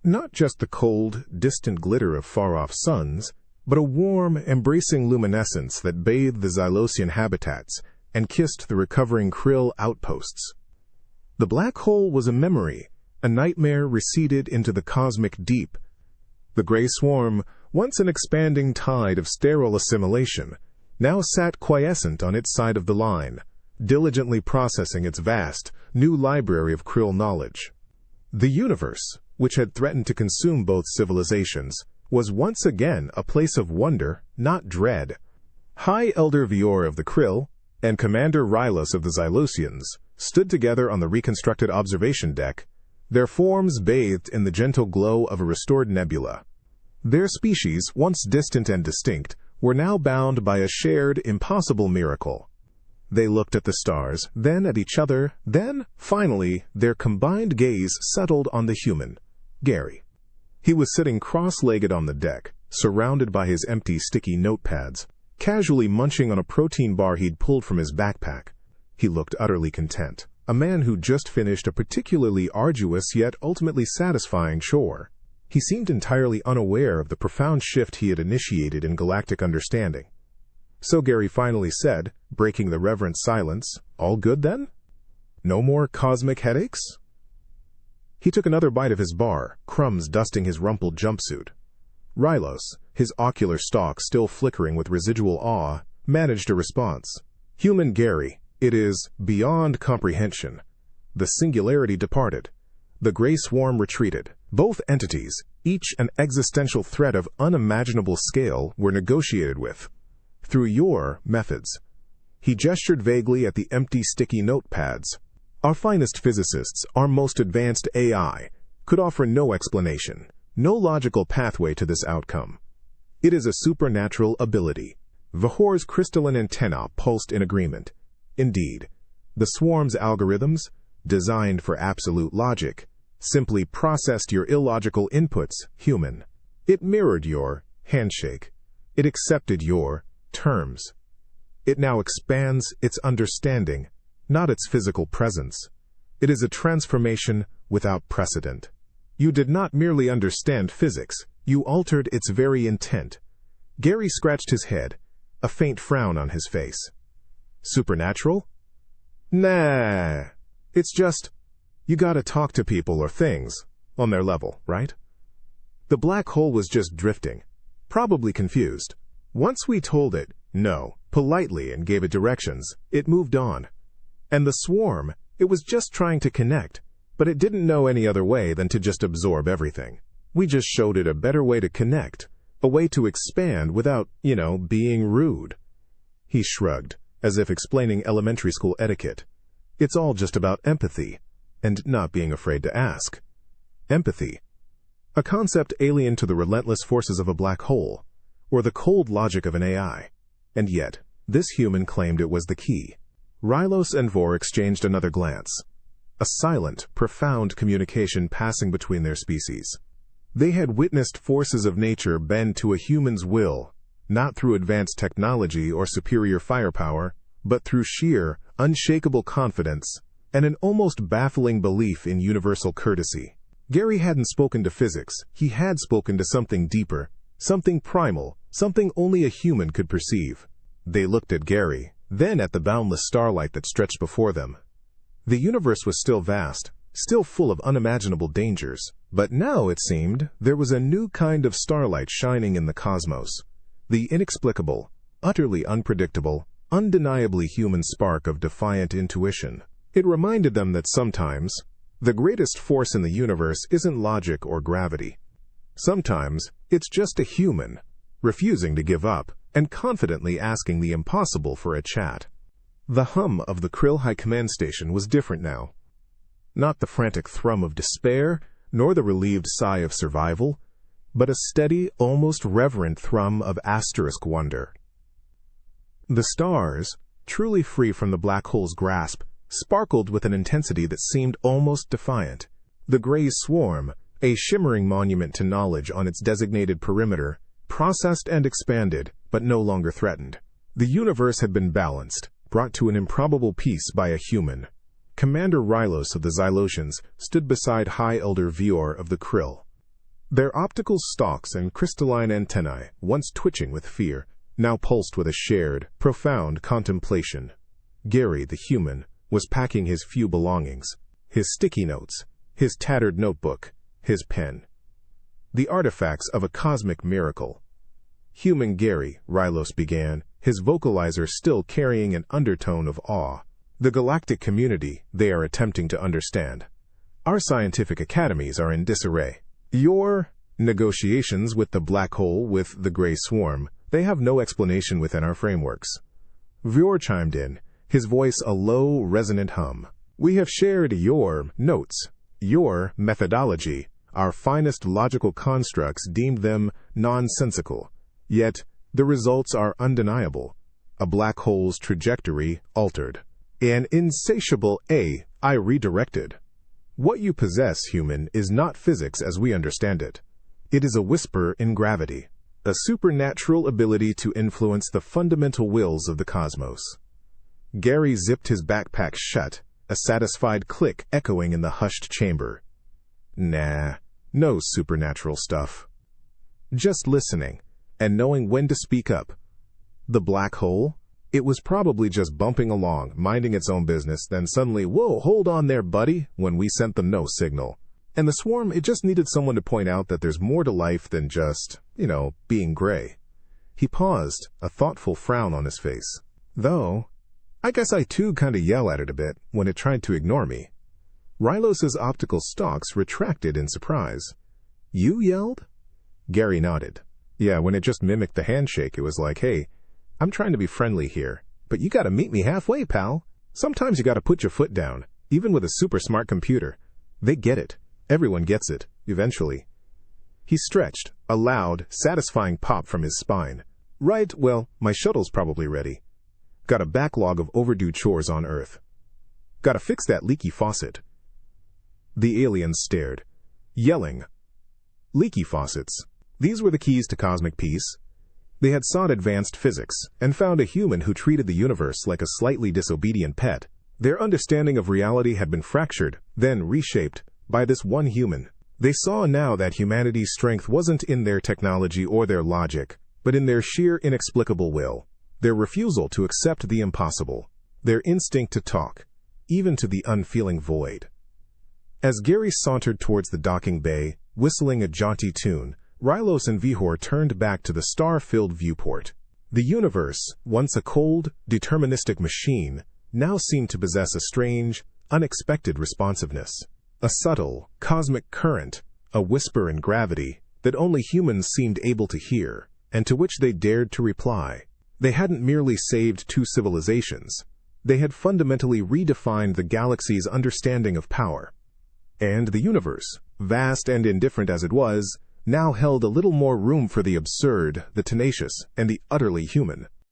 Not just the cold, distant glitter of far-off suns, but a warm, embracing luminescence that bathed the Xylosian habitats and kissed the recovering Krill outposts. The black hole was a memory, a nightmare receded into the cosmic deep. The gray swarm, once an expanding tide of sterile assimilation, now sat quiescent on its side of the line, diligently processing its vast, new library of Krill knowledge. The universe, which had threatened to consume both civilizations, was once again a place of wonder, not dread. High Elder Vior of the Krill and Commander Rylos of the Xylosians stood together on the reconstructed observation deck, their forms bathed in the gentle glow of a restored nebula. Their species, once distant and distinct, were now bound by a shared, impossible miracle. They looked at the stars, then at each other, then, finally, their combined gaze settled on the human, Gary. He was sitting cross-legged on the deck, surrounded by his empty, sticky notepads, casually munching on a protein bar he'd pulled from his backpack. He looked utterly content, a man who just finished a particularly arduous yet ultimately satisfying chore. He seemed entirely unaware of the profound shift he had initiated in galactic understanding. So Gary finally said, breaking the reverent silence, "All good then? No more cosmic headaches?" He took another bite of his bar, crumbs dusting his rumpled jumpsuit. Rylos, his ocular stalk still flickering with residual awe, managed a response. "Human Gary, it is beyond comprehension." The singularity departed. The gray swarm retreated. Both entities, each an existential threat of unimaginable scale, were negotiated with. Through your methods. He gestured vaguely at the empty, sticky notepads. Our finest physicists, our most advanced AI, could offer no explanation, no logical pathway to this outcome. It is a supernatural ability. Vahor's crystalline antennae pulsed in agreement. Indeed, the swarm's algorithms, designed for absolute logic, simply processed your illogical inputs, human. It mirrored your handshake. It accepted your terms. It now expands its understanding, not its physical presence. It is a transformation without precedent. You did not merely understand physics, you altered its very intent. Gary scratched his head, a faint frown on his face. Supernatural? Nah. It's just, you gotta talk to people or things, on their level, right? The black hole was just drifting, probably confused. Once we told it, no, politely and gave it directions, it moved on. And the swarm, it was just trying to connect, but it didn't know any other way than to just absorb everything. We just showed it a better way to connect, a way to expand without, being rude. He shrugged, as if explaining elementary school etiquette. It's all just about empathy, and not being afraid to ask. Empathy. A concept alien to the relentless forces of a black hole, or the cold logic of an AI. And yet, this human claimed it was the key. Rylos and Vor exchanged another glance. A silent, profound communication passing between their species. They had witnessed forces of nature bend to a human's will, not through advanced technology or superior firepower, but through sheer, unshakable confidence and an almost baffling belief in universal courtesy. Gary hadn't spoken to physics, he had spoken to something deeper, something primal, something only a human could perceive. They looked at Gary, then at the boundless starlight that stretched before them. The universe was still vast, still full of unimaginable dangers, but now, it seemed, there was a new kind of starlight shining in the cosmos. The inexplicable, utterly unpredictable, undeniably human spark of defiant intuition. It reminded them that sometimes, the greatest force in the universe isn't logic or gravity. Sometimes, it's just a human, refusing to give up, and confidently asking the impossible for a chat. The hum of the Krill High Command Station was different now. Not the frantic thrum of despair, nor the relieved sigh of survival, but a steady, almost reverent thrum of asterisk wonder. The stars, truly free from the black hole's grasp, sparkled with an intensity that seemed almost defiant. The gray swarm, a shimmering monument to knowledge on its designated perimeter, processed and expanded, but no longer threatened. The universe had been balanced, brought to an improbable peace by a human. Commander Rylos of the Xylosians stood beside High Elder Vior of the Krill. Their optical stalks and crystalline antennae, once twitching with fear, now pulsed with a shared, profound contemplation. Gary, the human, was packing his few belongings, his sticky notes, his tattered notebook, his pen. The artifacts of a cosmic miracle. Human Gary, Rylos began, his vocalizer still carrying an undertone of awe. The galactic community they are attempting to understand. Our scientific academies are in disarray. Your negotiations with the black hole, with the gray swarm, they have no explanation within our frameworks. Vior chimed in, his voice a low, resonant hum. We have shared your notes, your methodology. Our finest logical constructs deemed them nonsensical. Yet, the results are undeniable. A black hole's trajectory altered. An insatiable AI redirected. What you possess, human, is not physics as we understand it. It is a whisper in gravity, a supernatural ability to influence the fundamental wills of the cosmos. Gary zipped his backpack shut, a satisfied click echoing in the hushed chamber. Nah, no supernatural stuff. Just listening, and knowing when to speak up. The black hole? It was probably just bumping along, minding its own business, then suddenly, whoa, hold on there, buddy, when we sent the no signal. And the swarm, it just needed someone to point out that there's more to life than just, being gray. He paused, a thoughtful frown on his face. Though, I guess I too kinda yell at it a bit when it tried to ignore me. Rylos's optical stalks retracted in surprise. You yelled? Gary nodded. Yeah, when it just mimicked the handshake, it was like, hey, I'm trying to be friendly here, but you gotta meet me halfway, pal. Sometimes you gotta put your foot down, even with a super smart computer. They get it. Everyone gets it, eventually. He stretched, a loud, satisfying pop from his spine. Right, well, my shuttle's probably ready. Got a backlog of overdue chores on Earth. Gotta fix that leaky faucet. The aliens stared, yelling. Leaky faucets. These were the keys to cosmic peace. They had sought advanced physics, and found a human who treated the universe like a slightly disobedient pet. Their understanding of reality had been fractured, then reshaped, by this one human. They saw now that humanity's strength wasn't in their technology or their logic, but in their sheer inexplicable will, their refusal to accept the impossible, their instinct to talk, even to the unfeeling void. As Gary sauntered towards the docking bay, whistling a jaunty tune, Rylos and Vihor turned back to the star-filled viewport. The universe, once a cold, deterministic machine, now seemed to possess a strange, unexpected responsiveness. A subtle, cosmic current, a whisper in gravity, that only humans seemed able to hear, and to which they dared to reply. They hadn't merely saved two civilizations. They had fundamentally redefined the galaxy's understanding of power. And the universe, vast and indifferent as it was, now held a little more room for the absurd, the tenacious, and the utterly human.